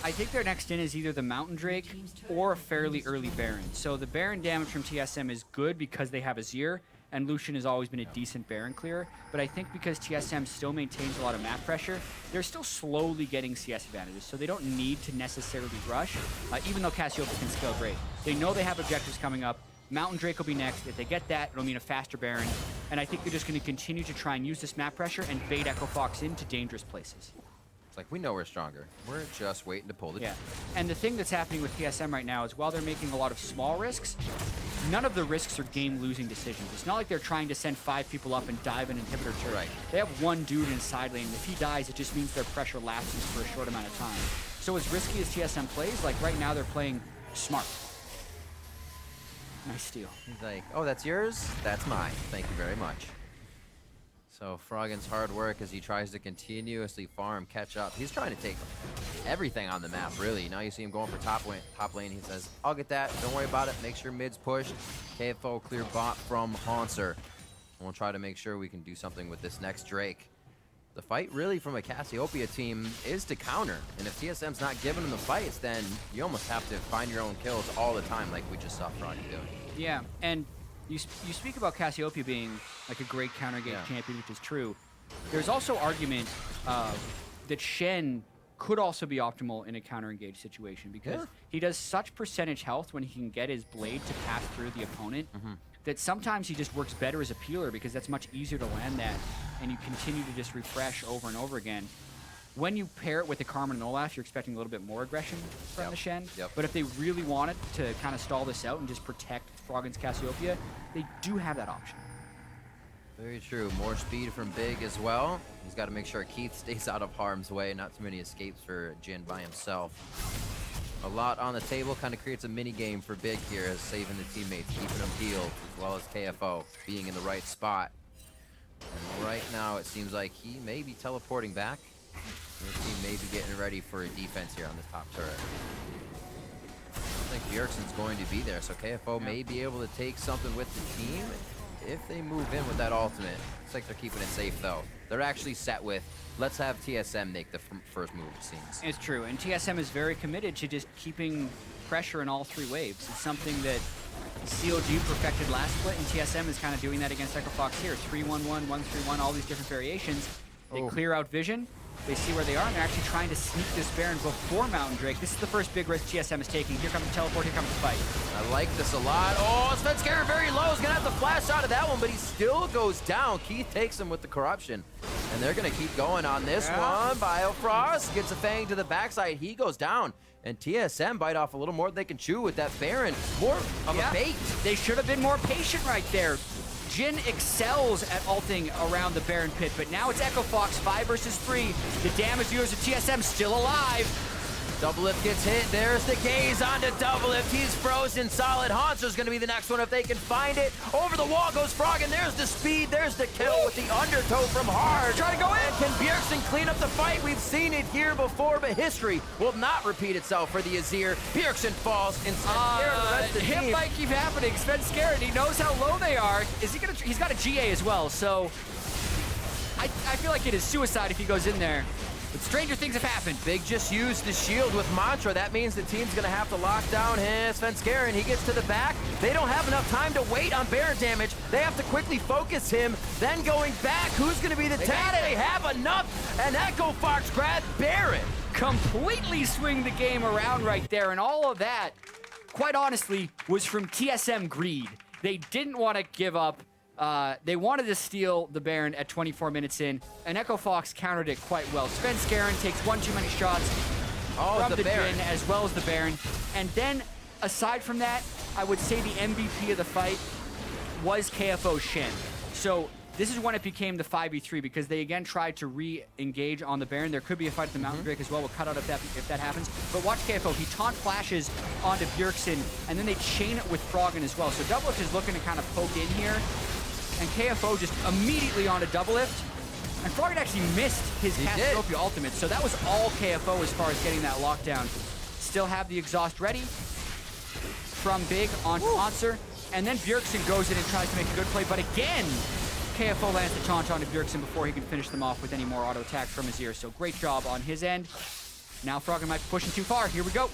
Speaker 2: I think their next in is either the Mountain Drake or a fairly early Baron. So the Baron damage from TSM is good because they have Azir, and Lucian has always been a decent Baron clearer. But I think because TSM still maintains a lot of map pressure, they're still slowly getting CS advantages. So they don't need to necessarily rush, even though Cassiopeia can scale great. They know they have objectives coming up. Mountain Drake will be next. If they get that, it'll mean a faster Baron. And I think they're just going to continue to try and use this map pressure and bait Echo Fox into dangerous places.
Speaker 1: It's like, we know we're stronger. We're just waiting to pull the trigger.
Speaker 2: And the thing that's happening with TSM right now is while they're making a lot of small risks, none of the risks are game-losing decisions. It's not like they're trying to send 5 people up and dive an inhibitor turret. Right. They have one dude in side lane. If he dies, it just means their pressure lasts for a short amount of time. So as risky as TSM plays, like right now they're playing smart. Nice steal.
Speaker 1: He's like, oh, that's yours? That's mine. Thank you very much. So Froggen's hard work as he tries to continuously farm, catch up. He's trying to take everything on the map, really. Now you see him going for top lane. He says, I'll get that. Don't worry about it. Make sure mid's pushed. KFO clear bot from Haunser. We'll try to make sure we can do something with this next Drake. The fight really from a Cassiopeia team is to counter. And if TSM's not giving them the fights, then you almost have to find your own kills all the time like we just saw Froggy doing.
Speaker 2: Yeah, and you speak about Cassiopeia being like a great counter engage champion, which is true. There's also argument that Shen could also be optimal in a counter engage situation because he does such percentage health when he can get his blade to pass through the opponent that sometimes he just works better as a peeler because that's much easier to land that, and you continue to just refresh over and over again. When you pair it with the Carmen and Olaf, you're expecting a little bit more aggression from the Shen. But if they really wanted to kind of stall this out and just protect Froggen's Cassiopeia, they do have that option.
Speaker 1: Very true. More speed from Big as well. He's got to make sure Keith stays out of harm's way. Not too many escapes for Jin by himself. A lot on the table, kind of creates a mini game for Big here as saving the teammates, keeping them healed, as well as KFO being in the right spot. And right now it seems like he may be teleporting back. His team may be getting ready for a defense here on this top turret. I don't think Bjergsen's going to be there, so KFO may be able to take something with the team if they move in with that ultimate. Looks like they're keeping it safe though. They're actually set with, let's have TSM make the first move, it seems.
Speaker 2: It's true, and TSM is very committed to just keeping pressure in all three waves. It's something that COG perfected last split, and TSM is kind of doing that against Echo Fox here. 3-1-1, 1-3-1, all these different variations. They clear out vision, they see where they are, and they're actually trying to sneak this Baron before Mountain Drake. This is the first big risk TSM is taking. Here comes the teleport, here comes the fight.
Speaker 1: I like this a lot. Oh, Svenskeren very low. He's gonna have to flash out of that one, but he still goes down. Keith takes him with the corruption. And they're gonna keep going on this one. Biofrost gets a Fang to the backside. He goes down. And TSM bite off a little more than they can chew with that Baron. More of a bait.
Speaker 2: They should have been more patient right there. Jin excels at ulting around the Baron pit, but now it's Echo Fox 5 versus 3. The damage viewers of TSM still alive.
Speaker 1: Doublelift gets hit. There's the gaze onto Doublelift. He's frozen solid. Hanzo's going to be the next one if they can find it. Over the wall goes Frog, and there's the speed. There's the kill with the undertow from Hard.
Speaker 2: Trying to go in.
Speaker 1: And can Bjergsen clean up the fight? We've seen it here before, but history will not repeat itself for the Azir. Bjergsen falls, and Svenskeren, the rest of the team.
Speaker 2: Hit might keep happening. Svenskeren, he knows how low they are. Is he gonna? He's got a GA as well, so I feel like it is suicide if he goes in there. But stranger things have happened.
Speaker 1: Big just used the shield with Mantra. That means the team's going to have to lock down his Svenskeren. He gets to the back. They don't have enough time to wait on Baron damage. They have to quickly focus him. Then going back, who's going to be the tank? They have enough. And Echo Fox grabbed Baron.
Speaker 2: Completely swing the game around right there. And all of that, quite honestly, was from TSM greed. They didn't want to give up. They wanted to steal the Baron at 24 minutes in, and Echo Fox countered it quite well. Svenskeren takes one too many shots from the Jin as well as the Baron. And then, aside from that, I would say the MVP of the fight was KFO Shen. So this is when it became the 5v3 because they again tried to re-engage on the Baron. There could be a fight at the Mountain Drake as well. We'll cut out if that happens. But watch KFO. He taunt flashes onto Bjergsen, and then they chain it with Froggen as well. So Doublelift is looking to kind of poke in here. And KFO just immediately on a Doublelift. And Froggen actually missed his Cassiopeia ultimate, so that was all KFO as far as getting that lockdown. Still have the exhaust ready from Big on Sponsor. And then Bjergsen goes in and tries to make a good play, but again, KFO lands the taunt onto Bjergsen before he can finish them off with any more auto attacks from his ear. So great job on his end. Now Froggen might be pushing too far. Here we go.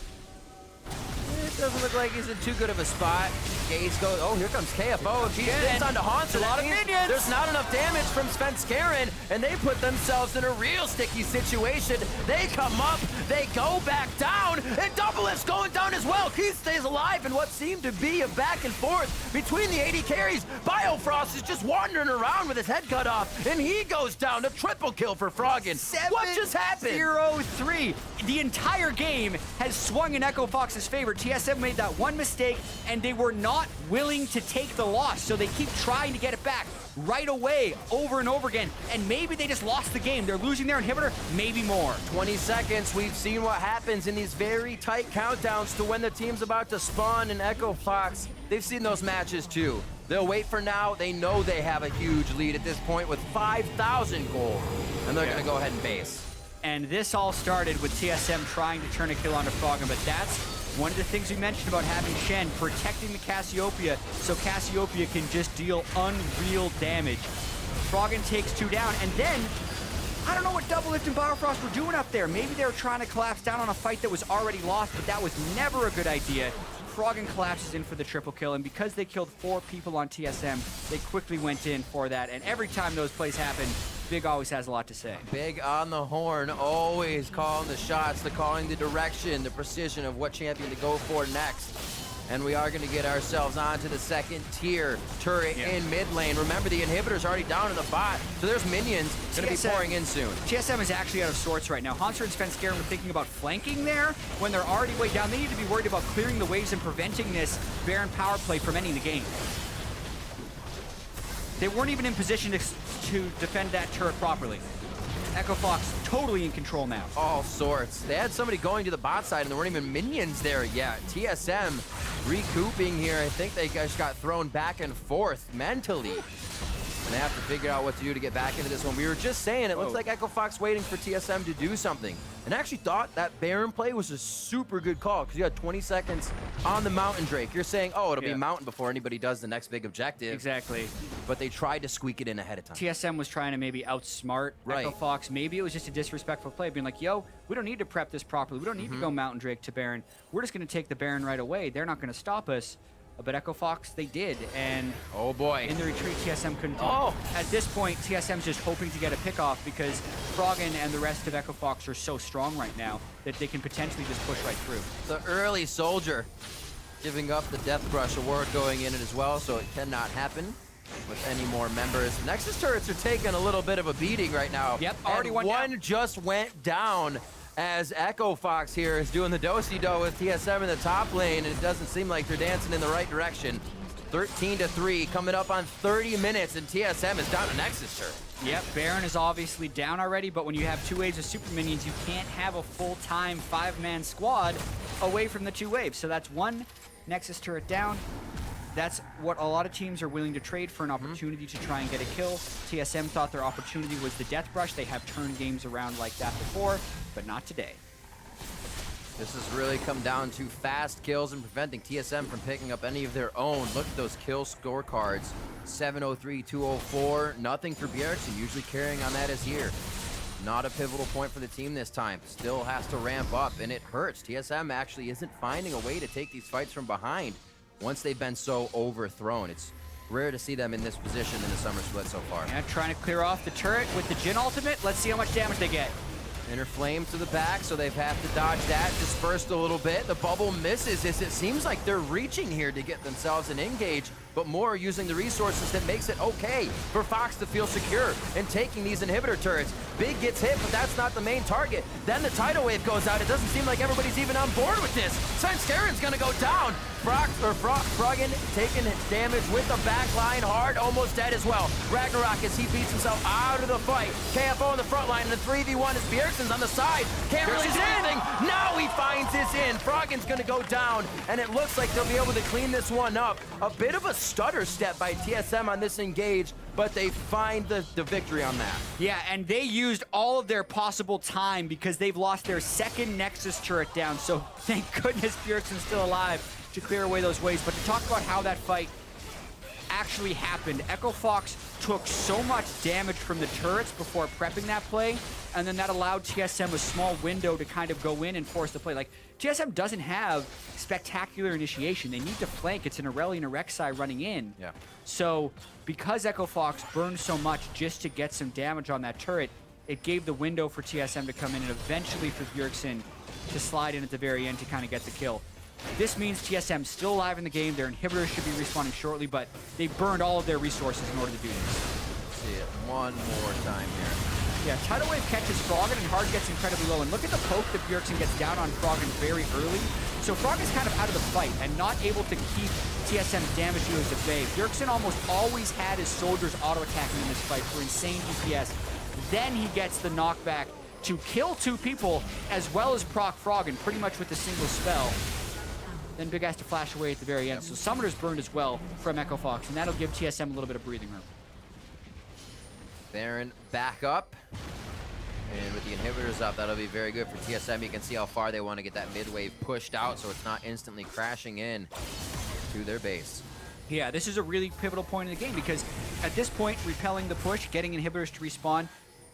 Speaker 1: It doesn't look like he's in too good of a spot. Gaze goes, oh, here comes KFO. If he gets onto Hans, a lot of minions. There's not enough damage from Svenskeren, and they put themselves in a real sticky situation. They come up, they go back down, and Doublelift's going down as well. Keith stays alive in what seemed to be a back and forth between the 80 carries. Biofrost is just wandering around with his head cut off, and he goes down. A triple kill for Froggen. What just happened?
Speaker 2: 0-3. The entire game has swung in Echo Fox's favor. TSM made that one mistake, and they were not willing to take the loss, so they keep trying to get it back right away, over and over again, and maybe they just lost the game. They're losing their inhibitor, maybe more.
Speaker 1: 20 seconds, we've seen what happens in these very tight countdowns to when the team's about to spawn in Echo Fox. They've seen those matches too. They'll wait for now. They know they have a huge lead at this point with 5,000 gold, and they're gonna go ahead and base.
Speaker 2: And this all started with TSM trying to turn a kill onto Froggen, but that's One of the things we mentioned about having Shen protecting the Cassiopeia so Cassiopeia can just deal unreal damage. Froggen takes 2 down, and then I don't know what Doublelift and Biofrost were doing up there. Maybe they were trying to collapse down on a fight that was already lost, but that was never a good idea. Froggen collapses in for the triple kill, and because they killed 4 people on TSM, they quickly went in for that. And every time those plays happen, Big always has a lot to say.
Speaker 1: Big on the horn, always calling the shots, calling the direction, the precision of what champion to go for next. And we are going to get ourselves onto the second tier turret in mid lane. Remember, the inhibitor's already down in the bot, so there's minions going to be pouring in soon.
Speaker 2: TSM is actually out of sorts right now. Hanser and Svenskeren were thinking about flanking there when they're already way down. They need to be worried about clearing the waves and preventing this Baron power play from ending the game. They weren't even in position to defend that turret properly. Echo Fox totally in control now.
Speaker 1: All sorts. They had somebody going to the bot side, and there weren't even minions there yet. TSM recouping here. I think they just got thrown back and forth mentally. And they have to figure out what to do to get back into this one. We were just saying, it looks like Echo Fox waiting for TSM to do something. And actually thought that Baron play was a super good call because you had 20 seconds on the Mountain Drake. You're saying, oh, it'll be Mountain before anybody does the next big objective.
Speaker 2: Exactly.
Speaker 1: But they tried to squeak it in ahead of time.
Speaker 2: TSM was trying to maybe outsmart Echo Fox. Maybe it was just a disrespectful play, being like, yo, we don't need to prep this properly. We don't need to go Mountain Drake to Baron. We're just going to take the Baron right away. They're not going to stop us. But Echo Fox, they did, and
Speaker 1: oh boy,
Speaker 2: in the retreat, TSM couldn't do it. At this point, TSM's just hoping to get a pick off because Froggen and the rest of Echo Fox are so strong right now that they can potentially just push right through.
Speaker 1: The early soldier giving up the Death Brush award going in it as well, so it cannot happen with any more members. Nexus turrets are taking a little bit of a beating right now.
Speaker 2: Yep, already one
Speaker 1: just went down. As Echo Fox here is doing the do-si-do with TSM in the top lane, and it doesn't seem like they're dancing in the right direction. 13-3, coming up on 30 minutes, and TSM is down to Nexus turret.
Speaker 2: Yep, Baron is obviously down already, but when you have 2 waves of super minions, you can't have a full-time 5-man squad away from the 2 waves. So that's 1 Nexus turret down. That's what a lot of teams are willing to trade for, an opportunity to try and get a kill. TSM thought their opportunity was the Death Brush. They have turned games around like that before, but not today.
Speaker 1: This has really come down to fast kills and preventing TSM from picking up any of their own. Look at those kill scorecards. 703, 204, nothing for Bjergsen. Usually carrying on that is here. Not a pivotal point for the team this time. Still has to ramp up, and it hurts. TSM actually isn't finding a way to take these fights from behind once they've been so overthrown. It's rare to see them in this position in the summer split so far.
Speaker 2: Yeah, trying to clear off the turret with the Jhin ultimate. Let's see how much damage they get.
Speaker 1: Inner Flame to the back, so they've had to dodge that. Dispersed a little bit. The bubble misses as it seems like they're reaching here to get themselves an engage, but more using the resources that makes it okay for Fox to feel secure in taking these inhibitor turrets. Big gets hit, but that's not the main target. Then the tidal wave goes out. It doesn't seem like everybody's even on board with this. Svenskaren's gonna go down. Froggen taking damage with the back line hard, almost dead as well. Ragnarok as he beats himself out of the fight. KFO in the front line, and the 3v1 is Bjergsen's on the side. Can't really do anything. Now he finds his in. Froggen's gonna go down, and it looks like they'll be able to clean this one up. A bit of a stutter step by TSM on this engage, but they find the victory on that.
Speaker 2: Yeah, and they used all of their possible time because they've lost their second Nexus turret down, so thank goodness Bjergsen's still alive to clear away those waves. But to talk about how that fight actually happened, Echo Fox took so much damage from the turrets before prepping that play, and then that allowed TSM a small window to kind of go in and force the play. Like, TSM doesn't have spectacular initiation. They need to flank. It's an Irelia and a Rek'Sai running in.
Speaker 1: Yeah.
Speaker 2: So because Echo Fox burned so much just to get some damage on that turret, it gave the window for TSM to come in and eventually for Bjergsen to slide in at the very end to kind of get the kill. This means TSM's still alive in the game. Their inhibitors should be respawning shortly, but they burned all of their resources in order to do this.
Speaker 1: Let's see it one more time here.
Speaker 2: Yeah, Tidal Wave catches Froggen, and Hard gets incredibly low. And look at the poke that Bjergsen gets down on Froggen very early. So Froggen's kind of out of the fight and not able to keep TSM's damage dealers at bay. Bjergsen almost always had his soldiers auto-attacking in this fight for insane DPS. Then he gets the knockback to kill 2 people as well as proc Froggen pretty much with a single spell. Then Big has to flash away at the very end. So Summoner's burned as well from Echo Fox, and that'll give TSM a little bit of breathing room.
Speaker 1: Baron back up. And with the inhibitors up, that'll be very good for TSM. You can see how far they want to get that mid wave pushed out so it's not instantly crashing in to their base.
Speaker 2: Yeah, this is a really pivotal point in the game because at this point, repelling the push, getting inhibitors to respawn,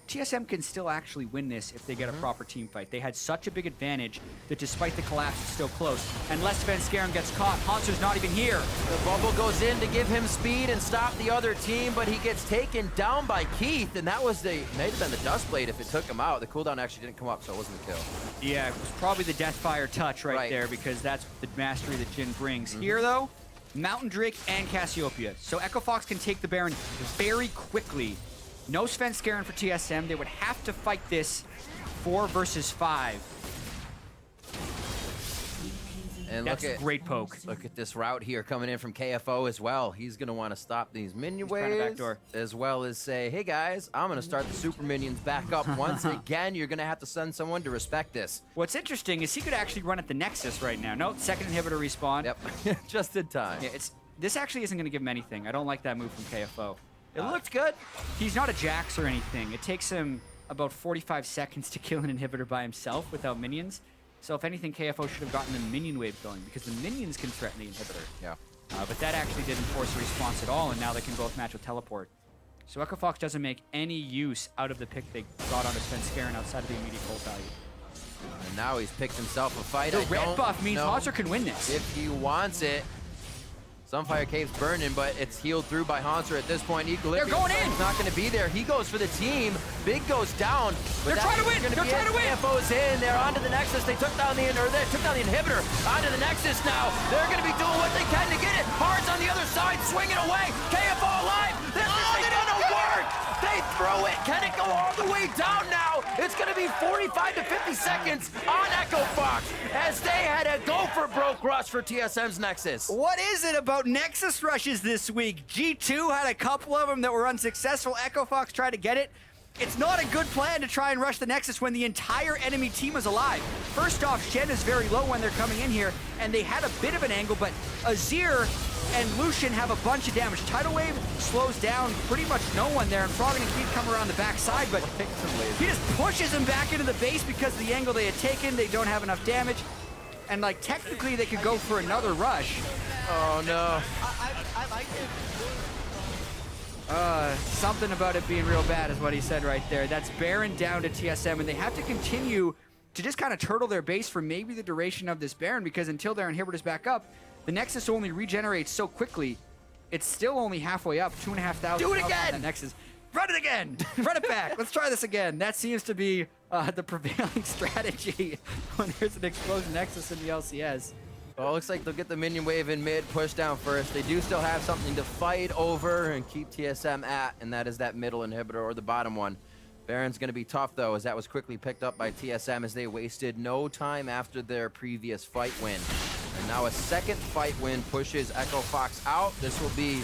Speaker 2: TSM can still actually win this if they get a proper team fight. They had such a big advantage that despite the collapse, it's still close. Unless Van Skaren gets caught, Hanser's not even here.
Speaker 1: The bubble goes in to give him speed and stop the other team, but he gets taken down by Keith, and that was may have been the Dust Blade if it took him out. The cooldown actually didn't come up, so it wasn't the kill.
Speaker 2: Yeah, it was probably the Deathfire touch right there because that's the mastery that Jhin brings. Here, though, Mountain Drake and Cassiopeia. So Echo Fox can take the Baron very quickly. No Sven Skaren for TSM. They would have to fight this 4 versus 5.
Speaker 1: And
Speaker 2: that's a great poke.
Speaker 1: Look at this route here coming in from KFO as well. He's going to want to stop these minion waves as well as say, hey guys, I'm going to start the super minions back up once again. You're going to have to send someone to respect this.
Speaker 2: What's interesting is he could actually run at the Nexus right now. No, second inhibitor respawn.
Speaker 1: Yep, just in time.
Speaker 2: Yeah, this actually isn't going to give him anything. I don't like that move from KFO.
Speaker 1: It looked good.
Speaker 2: He's not a Jax or anything. It takes him about 45 seconds to kill an inhibitor by himself without minions. So if anything, KFO should have gotten the minion wave going because the minions can threaten the inhibitor.
Speaker 1: Yeah.
Speaker 2: But that actually didn't force a response at all, and now they can both match with teleport. So Echo Fox doesn't make any use out of the pick they got on Sven Skaren outside of the immediate ult value.
Speaker 1: And now he's picked himself a fight.
Speaker 2: The red buff means Hanser can win this.
Speaker 1: If he wants it. Sunfire Cave's burning, but it's healed through by Hanser at this point. Equilibrium
Speaker 2: They're going in!
Speaker 1: Not going to be there. He goes for the team. Big goes down.
Speaker 2: They're trying to win! They're trying to win!
Speaker 1: KFO's in. They're onto the Nexus. They took down the inhibitor. Onto the Nexus now. They're going to be doing what they can to get it. Hearts on the other side, swinging away. KFO alive. This isn't going to work. They throw it. Can it go all the way down now? It's going to be 45 to 50 seconds on Echo Fox as they had a go for broke rush for TSM's Nexus.
Speaker 2: What is it about Nexus rushes this week? G2 had a couple of them that were unsuccessful. Echo Fox tried to get it. It's not a good plan to try and rush the Nexus when the entire enemy team is alive. First off, Shen is very low when they're coming in here, and they had a bit of an angle, but Azir and Lucian have a bunch of damage. Tidal Wave slows down pretty much no one there, and Froggen and Keith come around the backside, but he just pushes them back into the base because of the angle they had taken. They don't have enough damage, and like technically they could go for another rush.
Speaker 1: Oh no.
Speaker 3: I like it.
Speaker 2: Something about it being real bad is what he said right there. That's Baron down to TSM, and they have to continue to just kind of turtle their base for maybe the duration of this Baron, because until their inhibitors back up, the Nexus only regenerates so quickly. It's still only halfway up, 2,500.
Speaker 1: Do it again!
Speaker 2: The Nexus. Run it again! Run it back! Let's try this again. That seems to be the prevailing strategy when there's an exploded Nexus in the LCS.
Speaker 1: Well, it looks like they'll get the minion wave in mid, push down first. They do still have something to fight over and keep TSM at, and that is that middle inhibitor or the bottom one. Baron's going to be tough, though, as that was quickly picked up by TSM as they wasted no time after their previous fight win. And now a second fight win pushes Echo Fox out. This will be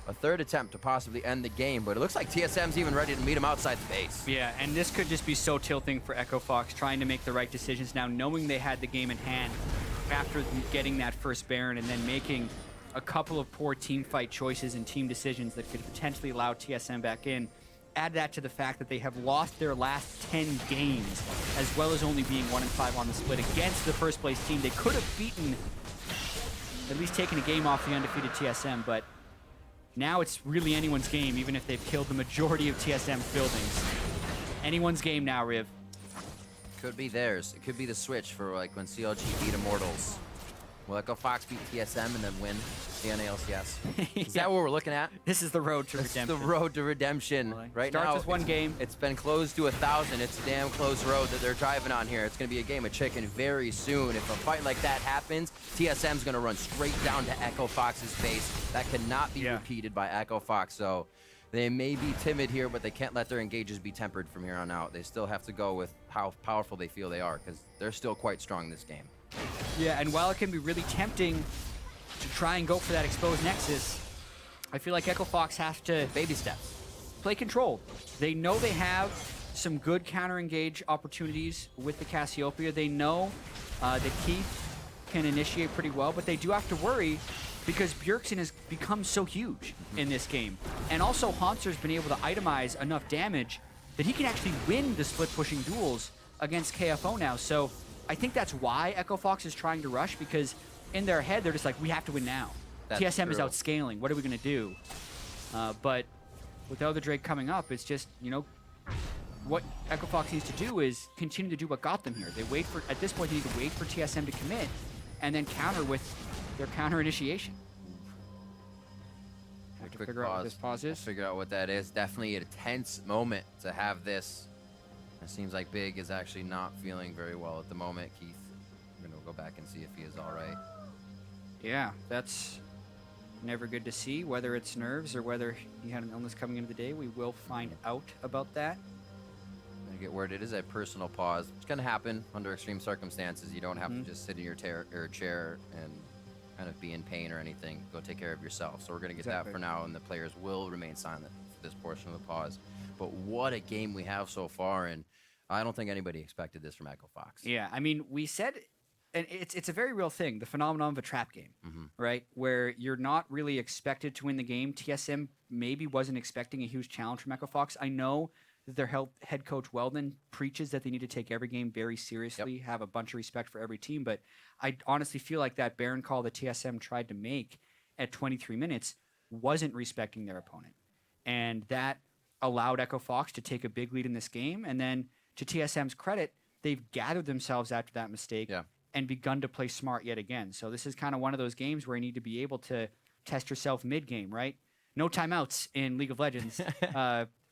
Speaker 1: a third attempt to possibly end the game, but it looks like TSM's even ready to meet him outside the base.
Speaker 2: Yeah, and this could just be so tilting for Echo Fox, trying to make the right decisions now, knowing they had the game in hand after getting that first Baron and then making a couple of poor team fight choices and team decisions that could potentially allow TSM back in. Add that to the fact that they have lost their last 10 games, as well as only being 1-5 on the split against the first place team. They could have beaten, at least taken a game off the undefeated TSM, but now it's really anyone's game, even if they've killed the majority of TSM's buildings. Anyone's game now, Riv.
Speaker 1: Could be theirs. It could be the switch for like when CLG beat Immortals. Will Echo Fox beat TSM and then win the NA LCS? Is that what we're looking at?
Speaker 2: This is the road to redemption.
Speaker 1: It's the road to redemption. Right now,
Speaker 2: starts with one game.
Speaker 1: It's been close to 1,000. It's a damn close road that they're driving on here. It's going to be a game of chicken very soon. If a fight like that happens, TSM's going to run straight down to Echo Fox's base. That cannot be repeated by Echo Fox. So they may be timid here, but they can't let their engages be tempered from here on out. They still have to go with how powerful they feel they are, because they're still quite strong in this game.
Speaker 2: Yeah, and while it can be really tempting to try and go for that exposed Nexus, I feel like Echo Fox has to
Speaker 1: baby steps,
Speaker 2: play controlled. They know they have some good counter-engage opportunities with the Cassiopeia. They know that Keith can initiate pretty well, but they do have to worry because Bjergsen has become so huge in this game. And also Hanser's been able to itemize enough damage that he can actually win the split pushing duels against KFO now. So I think that's why Echo Fox is trying to rush, because in their head, they're just like, we have to win now.
Speaker 1: That's
Speaker 2: TSM is
Speaker 1: true.
Speaker 2: outscaling. What are we going to do? But with Elder Drake coming up, it's just, what Echo Fox needs to do is continue to do what got them here. They wait for, at this point, they need to wait for TSM to commit and then counter with their counter initiation. Have to figure out what this pause is.
Speaker 1: Figure out what that is. Definitely a tense moment to have this. It seems like Big is actually not feeling very well at the moment. Keith, we're going to go back and see if he is all right.
Speaker 2: Yeah, that's never good to see. Whether it's nerves or whether he had an illness coming into the day, we will find out about that.
Speaker 1: I get word it is a personal pause. It's going to happen under extreme circumstances. You don't have to just sit in your chair and kind of be in pain or anything. Go take care of yourself. So we're going to get that for now, and the players will remain silent for this portion of the pause. But what a game we have so far, and I don't think anybody expected this from Echo Fox.
Speaker 2: Yeah, I mean, we said, and it's a very real thing, the phenomenon of a trap game, right? Where you're not really expected to win the game. TSM maybe wasn't expecting a huge challenge from Echo Fox. I know that their head coach Weldon preaches that they need to take every game very seriously, have a bunch of respect for every team, but I honestly feel like that Baron call that TSM tried to make at 23 minutes wasn't respecting their opponent. And that allowed Echo Fox to take a big lead in this game, and then to TSM's credit, they've gathered themselves after that mistake and begun to play smart yet again. So this is kind of one of those games where you need to be able to test yourself mid-game, right? No timeouts in League of Legends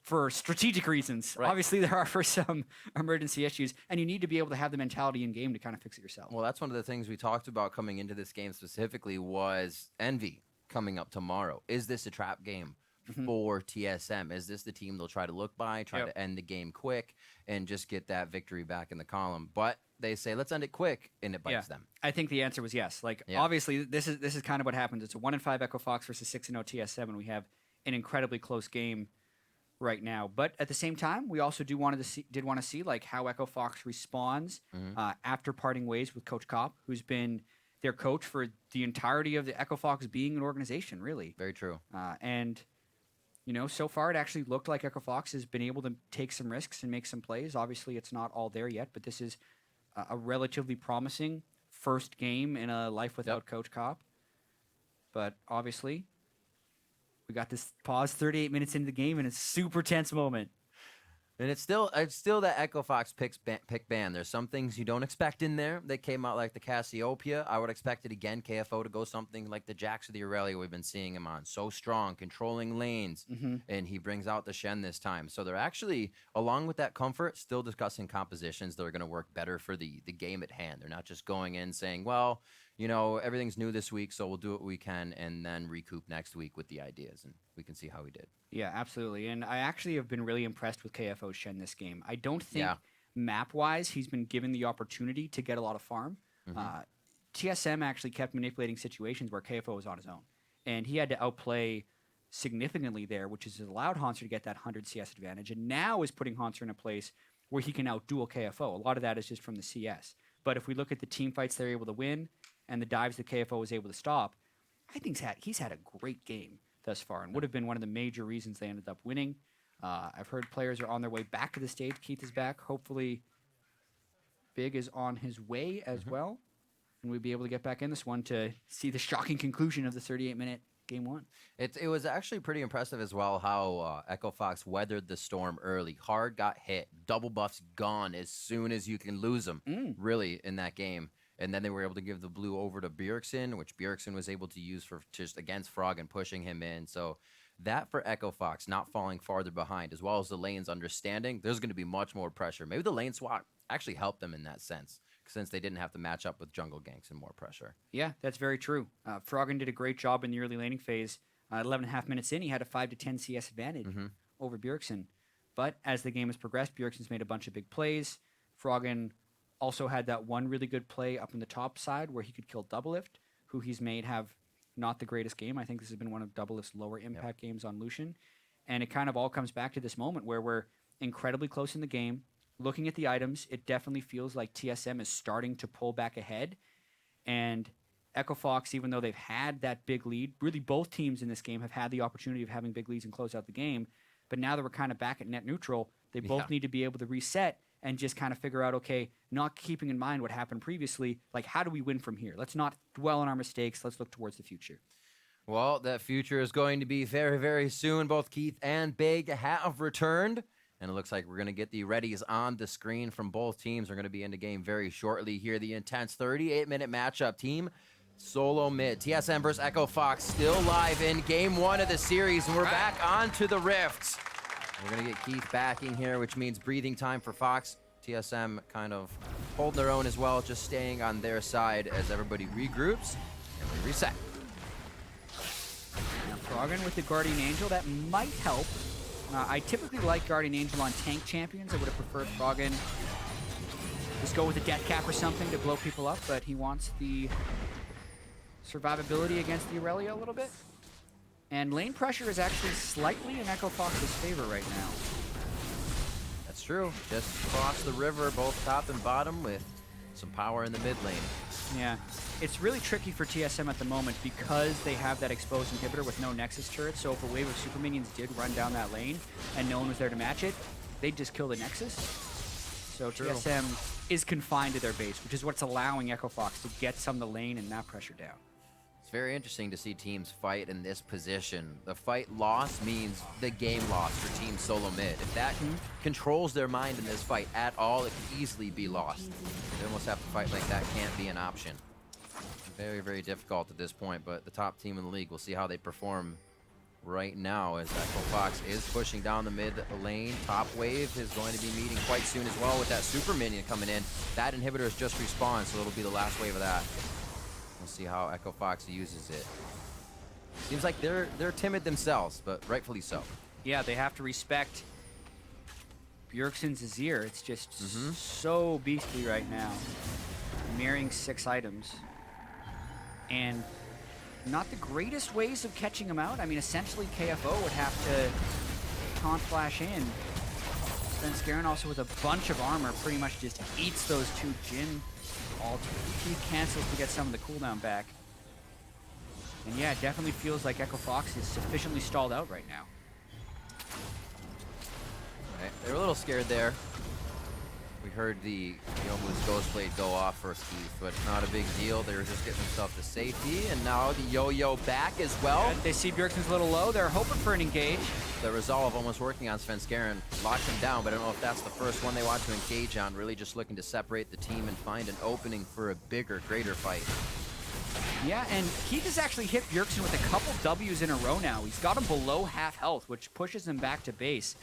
Speaker 2: for strategic reasons. Right. Obviously, there are for some emergency issues, and you need to be able to have the mentality in-game to kind of fix it yourself.
Speaker 1: Well, that's one of the things we talked about coming into this game specifically was Envy coming up tomorrow. Is this a trap game for TSM? Is this the team they'll try to look by, try to end the game quick, and just get that victory back in the column? But they say, let's end it quick, and it bites them.
Speaker 2: I think the answer was yes. Like, obviously, this is kind of what happens. It's a 1-5 Echo Fox versus 6-0 TSM, and we have an incredibly close game right now. But at the same time, we also did want to see like how Echo Fox responds after parting ways with Coach Kopp, who's been their coach for the entirety of the Echo Fox being an organization, really.
Speaker 1: Very true.
Speaker 2: And so far it actually looked like Echo Fox has been able to take some risks and make some plays. Obviously, it's not all there yet, but this is a relatively promising first game in a life without Coach Kopp. But obviously, we got this pause 38 minutes into the game, and it's a super tense moment.
Speaker 1: And it's still that Echo Fox pick ban. There's some things you don't expect in there. They came out like the Cassiopeia. I would expect it again, KFO, to go something like the Jax of the Aurelia we've been seeing him on. So strong, controlling lanes, and he brings out the Shen this time. So they're actually, along with that comfort, still discussing compositions that are going to work better for the game at hand. They're not just going in saying, well, everything's new this week, so we'll do what we can and then recoup next week with the ideas, and we can see how we did.
Speaker 2: Yeah, absolutely. And I actually have been really impressed with KFO Shen this game. I don't think map-wise he's been given the opportunity to get a lot of farm. TSM actually kept manipulating situations where KFO was on his own, and he had to outplay significantly there, which has allowed Hanser to get that 100 CS advantage, and now is putting Hanser in a place where he can outduel KFO. A lot of that is just from the CS. But if we look at the team fights they're able to win and the dives that KFO was able to stop, I think he's had a great game thus far and would have been one of the major reasons they ended up winning. I've heard players are on their way back to the stage. Keith is back. Hopefully Big is on his way as well, and we'll be able to get back in this one to see the shocking conclusion of the 38-minute game one.
Speaker 1: It was actually pretty impressive as well how Echo Fox weathered the storm early. Hard got hit. Double buffs gone as soon as you can lose them, really, in that game. And then they were able to give the blue over to Bjergsen, which Bjergsen was able to use for just against Frog and pushing him in. So that for Echo Fox, not falling farther behind, as well as the lanes understanding, there's going to be much more pressure. Maybe the lane swap actually helped them in that sense, since they didn't have to match up with jungle ganks and more pressure.
Speaker 2: Yeah, that's very true. Froggen did a great job in the early laning phase. 11.5 minutes in, he had a 5 to 10 CS advantage over Bjergsen. But as the game has progressed, Bjergsen's made a bunch of big plays. Froggen also had that one really good play up in the top side where he could kill Doublelift, who he's made have not the greatest game. I think this has been one of Doublelift's lower impact games on Lucian. And it kind of all comes back to this moment where we're incredibly close in the game. Looking at the items, it definitely feels like TSM is starting to pull back ahead. And Echo Fox, even though they've had that big lead, really both teams in this game have had the opportunity of having big leads and close out the game. But now that we're kind of back at net neutral, They both need to be able to reset and just kind of figure out, okay, not keeping in mind what happened previously, like how do we win from here? Let's not dwell on our mistakes. Let's look towards the future.
Speaker 1: Well, that future is going to be very, very soon. Both Keith and Big have returned. And it looks like we're going to get the readies on the screen from both teams. They're going to be in the game very shortly here. The intense 38-minute matchup. Team SoloMid. TSM versus Echo Fox still live in game 1 of the series. And we're back onto the Rifts. We're going to get Keith backing here, which means breathing time for Fox. TSM kind of holding their own as well, just staying on their side as everybody regroups and we reset.
Speaker 2: Now, Froggen with the Guardian Angel, that might help. I typically like Guardian Angel on tank champions. I would have preferred Froggen just go with a death cap or something to blow people up, but he wants the survivability against the Aurelia a little bit. And lane pressure is actually slightly in Echo Fox's favor right now.
Speaker 1: That's true. Just cross the river, both top and bottom, with some power in the mid lane.
Speaker 2: Yeah. It's really tricky for TSM at the moment because they have that exposed inhibitor with no Nexus turret, so if a wave of super minions did run down that lane and no one was there to match it, they'd just kill the Nexus. So true. TSM is confined to their base, which is what's allowing Echo Fox to get some of the lane and that pressure down.
Speaker 1: It's very interesting to see teams fight in this position. The fight loss means the game lost for Team SoloMid. If that controls their mind in this fight at all, it could easily be lost. They almost have to fight like that can't be an option. Very, very difficult at this point, but the top team in the league, we'll see how they perform right now as Echo Fox is pushing down the mid lane. Top wave is going to be meeting quite soon as well with that super minion coming in. That inhibitor has just respawned, so it'll be the last wave of that. We'll see how Echo Fox uses it. Seems like they're timid themselves, but rightfully so.
Speaker 2: Yeah, they have to respect Bjergsen's Azir. It's just so beastly right now. Mirroring 6 items. And not the greatest ways of catching him out. I mean, essentially KFO would have to taunt flash in. Svenskeren also with a bunch of armor pretty much just eats those 2 Jhin ult. He cancels to get some of the cooldown back. And yeah, it definitely feels like Echo Fox is sufficiently stalled out right now.
Speaker 1: Right. They were a little scared there. We heard the Youmuu's Ghostblade go off for Keith, but not a big deal. They were just getting themselves to safety, and now the Yo-Yo back as well.
Speaker 2: Yeah, they see Bjergsen's a little low. They're hoping for an engage.
Speaker 1: The resolve almost working on Svenskeren. Locked him down, but I don't know if that's the first one they want to engage on. Really just looking to separate the team and find an opening for a bigger, greater fight.
Speaker 2: Yeah, and Keith has actually hit Bjergsen with a couple W's in a row now. He's got him below half health, which pushes him back to base.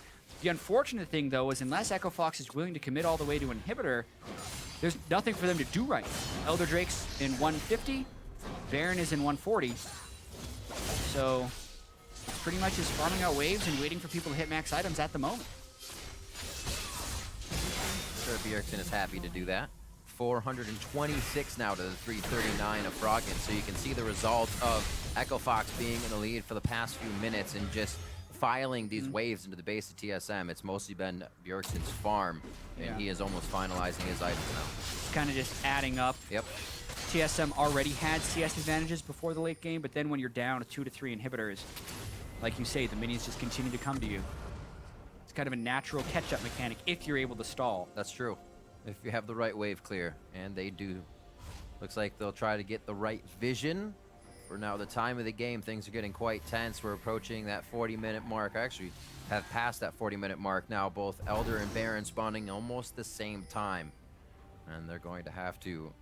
Speaker 2: The unfortunate thing, though, is unless Echo Fox is willing to commit all the way to inhibitor, there's nothing for them to do right now. Elder Drake's in 150, Baron is in 140. So it's pretty much just farming out waves and waiting for people to hit max items at the moment.
Speaker 1: I'm sure Bjergsen is happy to do that. 426 now to the 339 of Froggen, so you can see the result of Echo Fox being in the lead for the past few minutes and just filing these waves into the base of TSM. It's mostly been Bjergsen's farm, and he is almost finalizing his items now.
Speaker 2: It's kind of just adding up.
Speaker 1: Yep.
Speaker 2: TSM already had CS advantages before the late game, but then when you're down to 2 to 3 inhibitors, like you say, the minions just continue to come to you. It's kind of a natural catch-up mechanic if you're able to stall.
Speaker 1: That's true. If you have the right wave clear, and they do. Looks like they'll try to get the right vision. For now, the time of the game, things are getting quite tense. We're approaching that 40-minute mark. I actually have passed that 40-minute mark now. Both Elder and Baron spawning almost the same time. And they're going to have to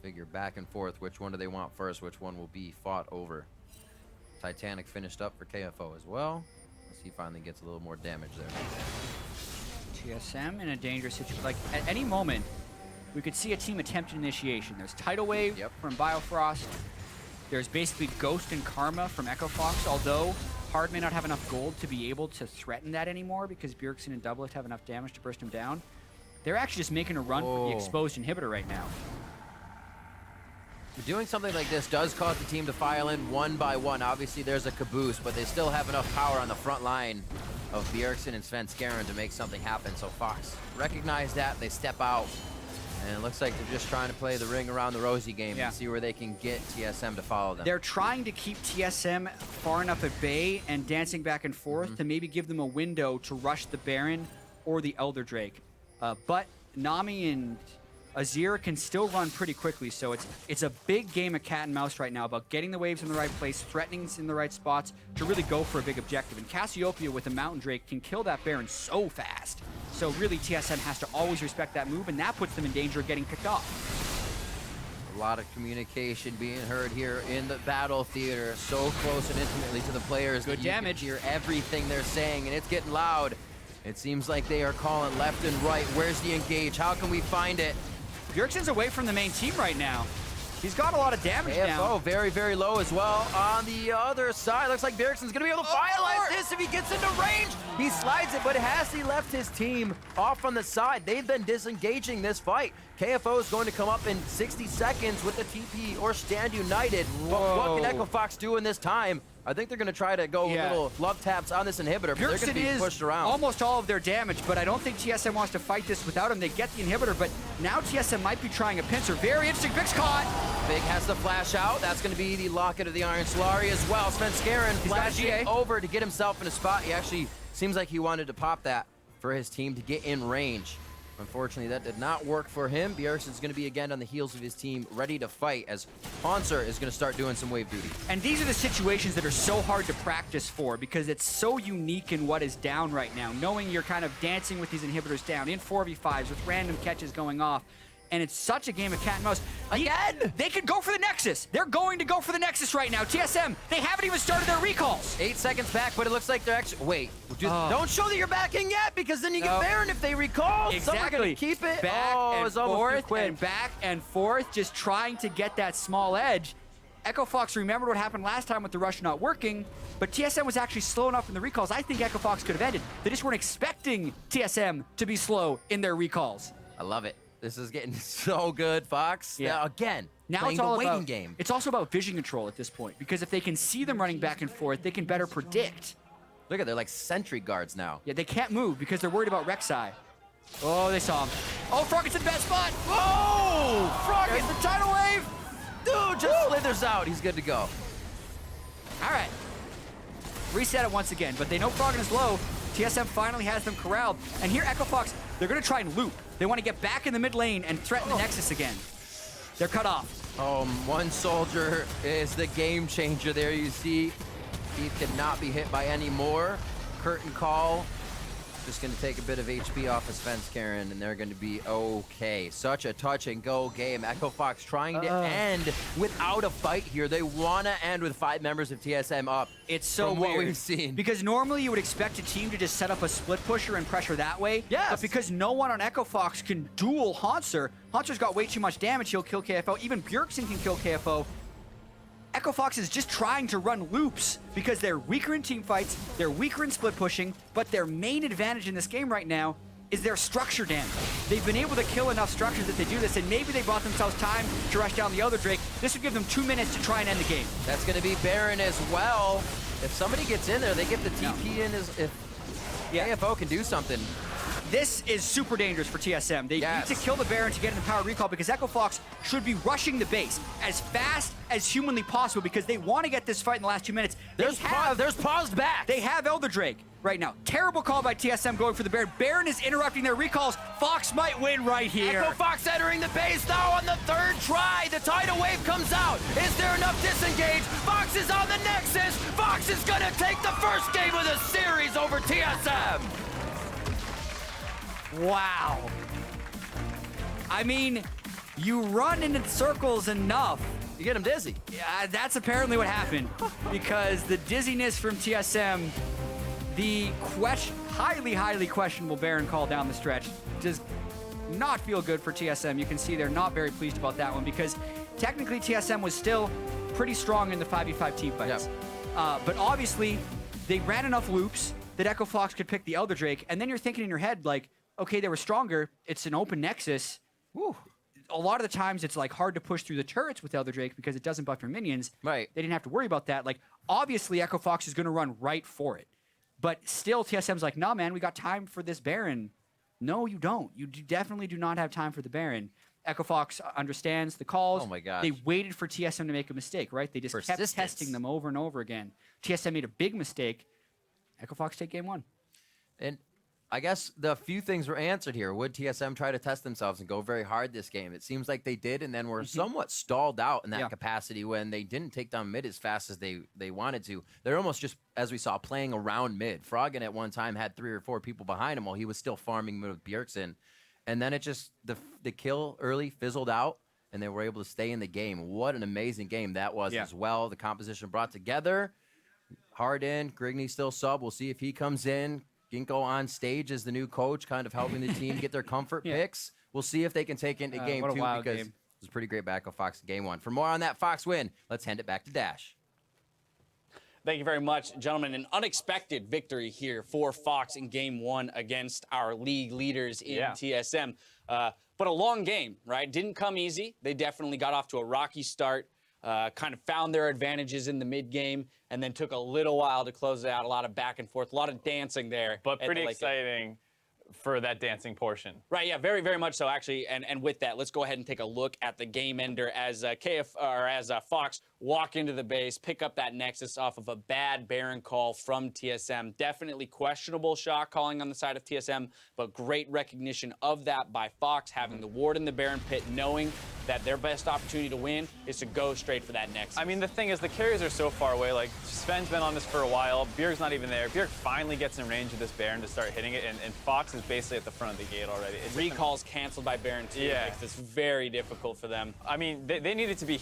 Speaker 1: figure back and forth which one do they want first, which one will be fought over. Titanic finished up for KFO as well. As he finally gets a little more damage there.
Speaker 2: TSM in a dangerous situation. Like, at any moment, we could see a team attempt an initiation. There's Tidal Wave from Biofrost. There's basically Ghost and Karma from Echo Fox, although Hard may not have enough gold to be able to threaten that anymore because Bjergsen and Doublelift have enough damage to burst him down. They're actually just making a run for the exposed inhibitor right now.
Speaker 1: Doing something like this does cause the team to file in one by one. Obviously, there's a caboose, but they still have enough power on the front line of Bjergsen and Svenskeren to make something happen. So Fox recognize that. They step out. And it looks like they're just trying to play the ring around the rosy game and see where they can get TSM to follow them.
Speaker 2: They're trying to keep TSM far enough at bay and dancing back and forth to maybe give them a window to rush the Baron or the Elder Drake. But Nami and Azir can still run pretty quickly, so it's a big game of cat and mouse right now about getting the waves in the right place, threatening in the right spots to really go for a big objective. And Cassiopeia with the Mountain Drake can kill that Baron so fast. So really TSM has to always respect that move, and that puts them in danger of getting picked off.
Speaker 1: A lot of communication being heard here in the battle theater, so close and intimately to the players.
Speaker 2: Good damage.
Speaker 1: You can hear everything they're saying, and it's getting loud. It seems like they are calling left and right. Where's the engage? How can we find it?
Speaker 2: Bjergsen's away from the main team right now. He's got a lot of damage now.
Speaker 1: Very, very low as well. On the other side, looks like Bjergsen's gonna be able to finalize this if he gets into range. He slides it, but has he left his team off on the side? They've been disengaging this fight. KFO is going to come up in 60 seconds with the TP or Stand United. But what can EchoFox do in this time? I think they're going to try to go little love taps on this inhibitor, but they're going to be pushed around.
Speaker 2: Almost all of their damage, but I don't think TSM wants to fight this without him. They get the inhibitor, but now TSM might be trying a pincer. Very interesting. Vic's caught.
Speaker 1: Big has to flash out. That's going to be the Locket of the Iron Solari as well. Svenskeren flashing over to get himself in a spot. He actually seems like he wanted to pop that for his team to get in range. Unfortunately, that did not work for him. Bjergsen's going to be again on the heels of his team, ready to fight as Haunter is going to start doing some wave duty.
Speaker 2: And these are the situations that are so hard to practice for because it's so unique in what is down right now, knowing you're kind of dancing with these inhibitors down in 4v5s with random catches going off. And it's such a game of cat and mouse. Again, they could go for the Nexus. They're going to go for the Nexus right now. TSM, they haven't even started their recalls.
Speaker 1: 8 seconds back, but it looks like they're actually... Wait, don't show that you're backing yet, because then you get Baron if they recall.
Speaker 2: Exactly.
Speaker 1: Some are going to keep it.
Speaker 2: Back and forth and back and forth, just trying to get that small edge. EchoFox remembered what happened last time with the rush not working, but TSM was actually slow enough in the recalls. I think EchoFox could have ended. They just weren't expecting TSM to be slow in their recalls.
Speaker 1: I love it. This is getting so good, Fox. Yeah. Again, now it's all the waiting game.
Speaker 2: It's also about vision control at this point, because if they can see them running back and forth, they can better predict.
Speaker 1: Look at, they're like sentry guards now.
Speaker 2: Yeah, they can't move because they're worried about Rek'Sai. Oh, they saw him. Oh, Froggett's in the best spot.
Speaker 1: Oh, Froggett's
Speaker 2: the tidal wave.
Speaker 1: Dude, just slithers out. He's good to go.
Speaker 2: All right. Reset it once again, but they know Froggett is low. TSM finally has them corralled. And here, EchoFox, they're going to try and loop. They want to get back in the mid lane and threaten the Nexus again. They're cut off.
Speaker 1: One soldier is the game changer there. You see, he cannot be hit by any more. Curtain call. Just going to take a bit of HP off of Svenskeren, and they're going to be okay. Such a touch-and-go game. EchoFox trying to end without a fight here. They want to end with 5 members of TSM up.
Speaker 2: It's so weird.
Speaker 1: What we've seen.
Speaker 2: Because normally you would expect a team to just set up a split pusher and pressure that way.
Speaker 1: Yes.
Speaker 2: But because no one on EchoFox can duel Haunter, Haunter's got way too much damage. He'll kill KFO. Even Bjergsen can kill KFO. EchoFox is just trying to run loops because they're weaker in team fights, they're weaker in split pushing, but their main advantage in this game right now is their structure damage. They've been able to kill enough structures that they do this, and maybe they bought themselves time to rush down the Elder Drake. This would give them 2 minutes to try and end the game.
Speaker 1: That's going to be Baron as well. If somebody gets in there, they get the TP in if KFO can do something.
Speaker 2: This is super dangerous for TSM. They need to kill the Baron to get into power recall because EchoFox should be rushing the base as fast as humanly possible because they want to get this fight in the last 2 minutes.
Speaker 1: There's paused back.
Speaker 2: They have Elder Drake right now. Terrible call by TSM going for the Baron. Baron is interrupting their recalls. Fox might win right here.
Speaker 1: EchoFox entering the base now on the 3rd try. The tidal wave comes out. Is there enough disengage? Fox is on the Nexus. Fox is going to take the first game of the series over TSM.
Speaker 2: Wow. I mean, you run in circles enough.
Speaker 1: You get him dizzy.
Speaker 2: Yeah, that's apparently what happened. Because the dizziness from TSM, the highly, highly questionable Baron call down the stretch does not feel good for TSM. You can see they're not very pleased about that one because technically TSM was still pretty strong in the 5v5 team fights. Yep. But obviously, they ran enough loops that EchoFox could pick the Elder Drake, and then you're thinking in your head, like, okay, they were stronger. It's an open Nexus. Woo. A lot of the times, it's like hard to push through the turrets with Elder Drake because it doesn't buff your minions.
Speaker 1: Right.
Speaker 2: They didn't have to worry about that. Like, obviously, EchoFox is going to run right for it. But still, TSM's like, nah, man, we got time for this Baron. No, you don't. You definitely do not have time for the Baron. Echo Fox understands the calls.
Speaker 1: Oh my gosh.
Speaker 2: They waited for TSM to make a mistake, right? They just kept testing them over and over again. TSM made a big mistake. Echo Fox take game 1.
Speaker 1: And I guess the few things were answered here. Would TSM try to test themselves and go very hard this game? It seems like they did, and then were somewhat stalled out in that capacity when they didn't take down mid as fast as they wanted to. They're almost just, as we saw, playing around mid. Froggen at one time had 3 or 4 people behind him while he was still farming mid with Bjergsen. And then it just, the kill early fizzled out, and they were able to stay in the game. What an amazing game that was as well. The composition brought together. Hard in, Grigney still sub. We'll see if he comes in. Ginkgo on stage as the new coach, kind of helping the team get their comfort picks. We'll see if they can take it into game 2 because it was a pretty great back of Fox in game 1. For more on that Fox win, let's hand it back to Dash.
Speaker 3: Thank you very much, gentlemen. An unexpected victory here for Fox in game 1 against our league leaders in TSM. But a long game, right? Didn't come easy. They definitely got off to a rocky start. Kind of found their advantages in the mid game, and then took a little while to close it out. A lot of back and forth, a lot of dancing there.
Speaker 4: But pretty exciting for that dancing portion.
Speaker 3: Right, yeah, very, very much so, actually. And with that, let's go ahead and take a look at the game ender as Fox walk into the base, pick up that Nexus off of a bad Baron call from TSM. Definitely questionable shot calling on the side of TSM, but great recognition of that by Fox, having the ward in the Baron pit, knowing that their best opportunity to win is to go straight for that Nexus.
Speaker 4: I mean, the thing is, the carries are so far away. Like, Sven's been on this for a while. Bjerg's not even there. Bjerg finally gets in range of this Baron to start hitting it, and Fox is basically at the front of the gate already. It's
Speaker 3: recalls canceled by Baron too. Yeah. Makes this very difficult for them.
Speaker 4: I mean, they needed to be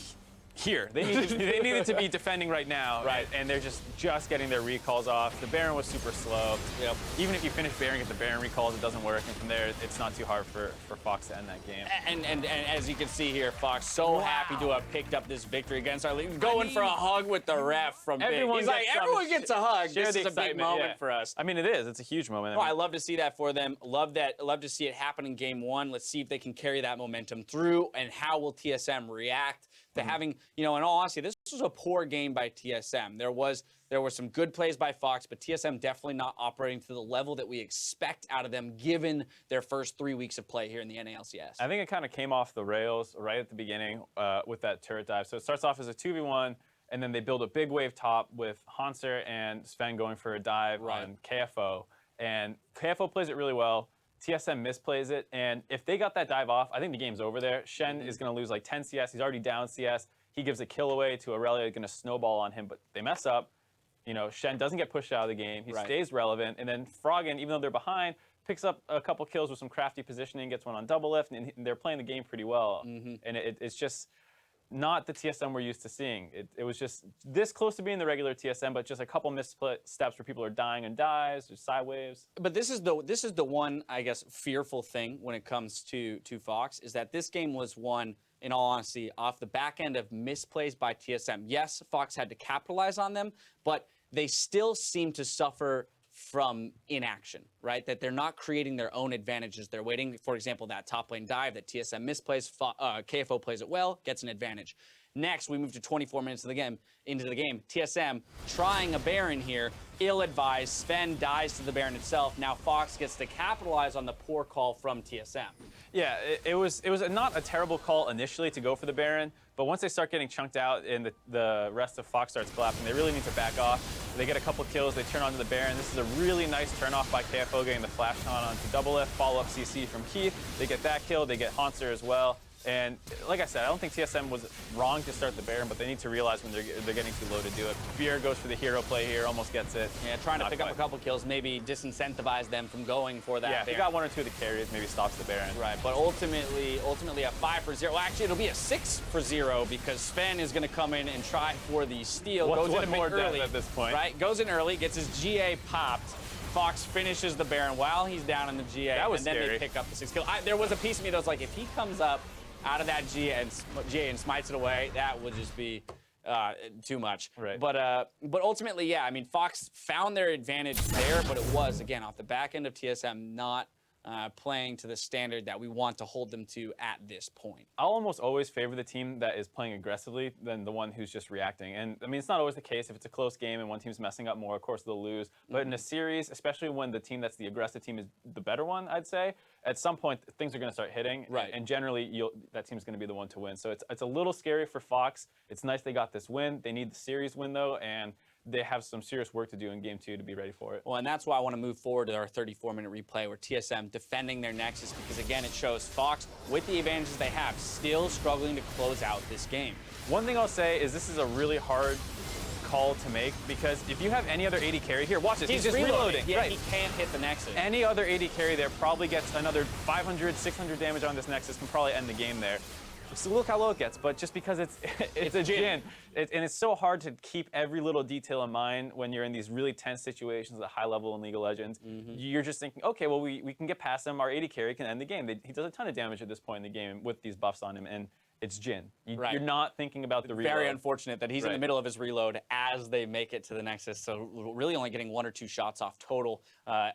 Speaker 4: here. They needed to be defending right now,
Speaker 3: right?
Speaker 4: And they're just getting their recalls off. The Baron was super slow.
Speaker 3: Yep.
Speaker 4: Even if you finish Baron, get the Baron recalls, it doesn't work. And from there, it's not too hard for Fox to end that game.
Speaker 3: And as you can see here, Fox so happy to have picked up this victory against our league. Going for a hug with the ref from Big. He's like, everyone gets a hug. This is a big moment for us.
Speaker 4: I mean, it is. It's a huge moment.
Speaker 3: I love to see that for them. Love to see it happen in game 1. Let's see if they can carry that momentum through, and how will TSM react to having, in all honesty, this was a poor game by TSM. There were some good plays by Fox, but TSM definitely not operating to the level that we expect out of them, given their first 3 weeks of play here in the NA LCS.
Speaker 4: I think it kind of came off the rails right at the beginning with that turret dive. So it starts off as a 2v1, and then they build a big wave top with Hanser and Sven going for a dive on KFO. And KFO plays it really well. TSM misplays it, and if they got that dive off, I think the game's over there. Shen is going to lose like 10 CS. He's already down CS. He gives a kill away to Aurelia, going to snowball on him, but they mess up. Shen doesn't get pushed out of the game. He stays relevant, and then Froggen, even though they're behind, picks up a couple kills with some crafty positioning, gets one on double lift, and they're playing the game pretty well. And it's just not the TSM we're used to seeing. It was just this close to being the regular TSM, but just a couple missteps where people are dying on dives or side waves.
Speaker 3: But this is the one, I guess, fearful thing when it comes to Fox, is that this game was won, in all honesty, off the back end of misplays by TSM. Yes, Fox had to capitalize on them, but they still seem to suffer from inaction, right? That they're not creating their own advantages. They're waiting, for example, that top lane dive that TSM misplays, KFO plays it well, gets an advantage. Next, we move to 24 minutes into the game. TSM trying a Baron here, ill-advised. Sven dies to the Baron itself. Now Fox gets to capitalize on the poor call from TSM.
Speaker 4: Yeah, it was not a terrible call initially to go for the Baron, but once they start getting chunked out and the rest of Fox starts collapsing, they really need to back off. They get a couple kills, they turn onto the Baron. This is a really nice turn-off by KFO, getting the flash on onto double F, follow-up CC from Keith. They get that kill, they get Hanser as well. And like I said, I don't think TSM was wrong to start the Baron, but they need to realize when they're getting too low to do it. Bjerg goes for the hero play here, almost gets it.
Speaker 3: Yeah, trying to pick up a couple kills, maybe disincentivize them from going for that Baron.
Speaker 4: If he got 1 or 2 of the carries, maybe stops the Baron.
Speaker 3: Right, but ultimately a 5-0. Well, actually, it'll be a 6-0 because Sven is going to come in and try for the steal.
Speaker 4: Goes
Speaker 3: in
Speaker 4: more
Speaker 3: early
Speaker 4: at this point.
Speaker 3: Right, goes in early, gets his GA popped. Fox finishes the Baron while he's down in the GA,
Speaker 4: that was
Speaker 3: and then
Speaker 4: scary.
Speaker 3: They pick up the 6 kill. There was a piece of me that was like, if he comes up out of that GA and smites it away, that would just be too much.
Speaker 4: Right.
Speaker 3: But ultimately, yeah, I mean, Fox found their advantage there, but it was, again, off the back end of TSM not playing to the standard that we want to hold them to at this point.
Speaker 4: I'll almost always favor the team that is playing aggressively than the one who's just reacting. And I mean, it's not always the case. If it's a close game and one team's messing up more, of course they'll lose. But in a series, especially when the team that's the aggressive team is the better one, I'd say, at some point things are going to start hitting.
Speaker 3: Right.
Speaker 4: And generally, that team's going to be the one to win. So it's a little scary for Fox. It's nice they got this win. They need the series win, though, and they have some serious work to do in Game 2 to be ready for it.
Speaker 3: Well, and that's why I want to move forward to our 34-minute replay where TSM defending their Nexus, because, again, it shows Fox, with the advantages they have, still struggling to close out this game.
Speaker 4: One thing I'll say is this is a really hard call to make, because if you have any other AD carry here, watch this, he's just reloading.
Speaker 3: Yeah,
Speaker 4: right.
Speaker 3: He can't hit the Nexus.
Speaker 4: Any other AD carry there probably gets another 500, 600 damage on this Nexus, can probably end the game there. So look how low it gets, but just because it's a Jhin. And it's so hard to keep every little detail in mind when you're in these really tense situations at high level in League of Legends. You're just thinking, okay, well, we can get past him. Our AD carry can end the game. He does a ton of damage at this point in the game with these buffs on him, and it's Jhin. You're not thinking about the reload.
Speaker 3: Very unfortunate that he's in the middle of his reload as they make it to the Nexus, so really only getting 1 or 2 shots off total.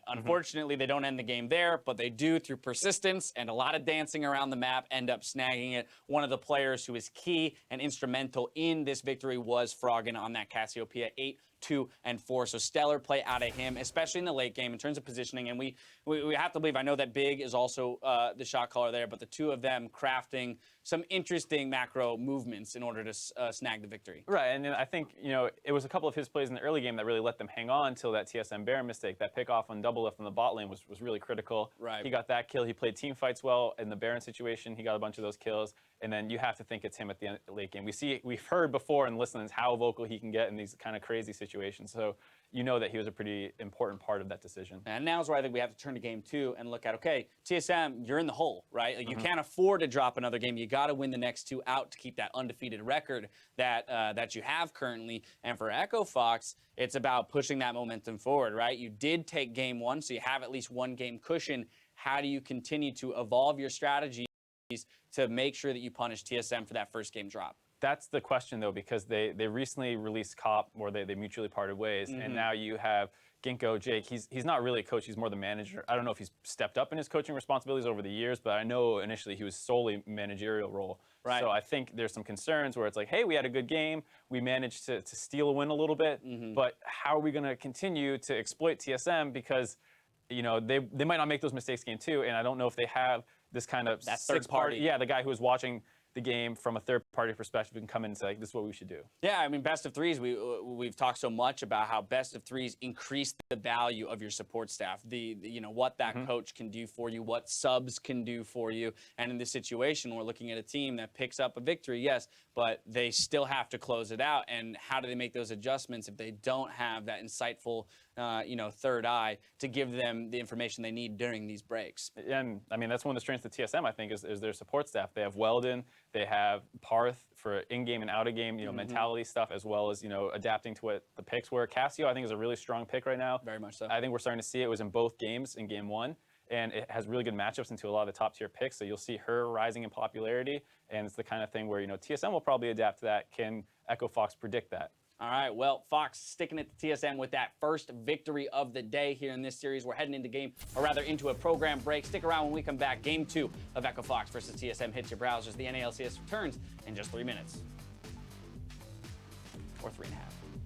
Speaker 3: Unfortunately, they don't end the game there, but they do, through persistence and a lot of dancing around the map, end up snagging it. One of the players who is key and instrumental in this victory was Froggen on that Cassiopeia 8, 2, and 4. So stellar play out of him, especially in the late game in terms of positioning. And we have to believe, I know that Big is also the shot caller there, but the two of them crafting some interesting macro movements in order to snag the victory.
Speaker 4: Right, and I think, it was a couple of his plays in the early game that really let them hang on until that TSM Baron mistake. That pick off on double lift on the bot lane was really critical.
Speaker 3: Right.
Speaker 4: He got that kill. He played team fights well in the Baron situation. He got a bunch of those kills. And then you have to think it's him at the late game. We've heard before and listened how vocal he can get in these kind of crazy situations. So you know that he was a pretty important part of that decision.
Speaker 3: And now's where I think we have to turn to Game 2 and look at, okay, TSM, you're in the hole, right? Like, you can't afford to drop another game. You got to win the next 2 out to keep that undefeated record that you have currently. And for Echo Fox, it's about pushing that momentum forward, right? You did take Game 1, so you have at least 1 game cushion. How do you continue to evolve your strategy to make sure that you punish TSM for that first game drop?
Speaker 4: That's the question, though, because they recently released COP, or they mutually parted ways, and now you have Ginkgo, Jake. He's not really a coach, he's more the manager. I don't know if he's stepped up in his coaching responsibilities over the years, but I know initially he was solely managerial role.
Speaker 3: Right.
Speaker 4: So I think there's some concerns where it's like, hey, we had a good game, we managed to steal a win a little bit, but how are we going to continue to exploit TSM, because they might not make those mistakes Game 2, and I don't know if they have this kind of
Speaker 3: that third party.
Speaker 4: Yeah, the guy who was watching the game from a third-party perspective can come in and say, like, this is what we should do.
Speaker 3: Yeah, I mean, best of threes, we've talked so much about how best of threes increase the value of your support staff, what that coach can do for you, what subs can do for you. And in this situation, we're looking at a team that picks up a victory, yes, but they still have to close it out. And how do they make those adjustments if they don't have that insightful, third eye to give them the information they need during these breaks?
Speaker 4: And I mean, that's one of the strengths of TSM, I think, is their support staff. They have Weldon, they have Parth for in-game and out-of-game, mentality stuff, as well as, adapting to what the picks were. Cassio, I think, is a really strong pick right now.
Speaker 3: Very much so.
Speaker 4: I think we're starting to see it. It was in both games in Game 1, and it has really good matchups into a lot of the top-tier picks, so you'll see her rising in popularity, and it's the kind of thing where, TSM will probably adapt to that. Can Echo Fox predict that?
Speaker 3: All right, well, Fox sticking it to TSM with that first victory of the day here in this series. We're heading into a program break. Stick around when we come back. Game 2 of Echo Fox versus TSM hits your browsers. The NA LCS returns in just 3 minutes. Or 3.5.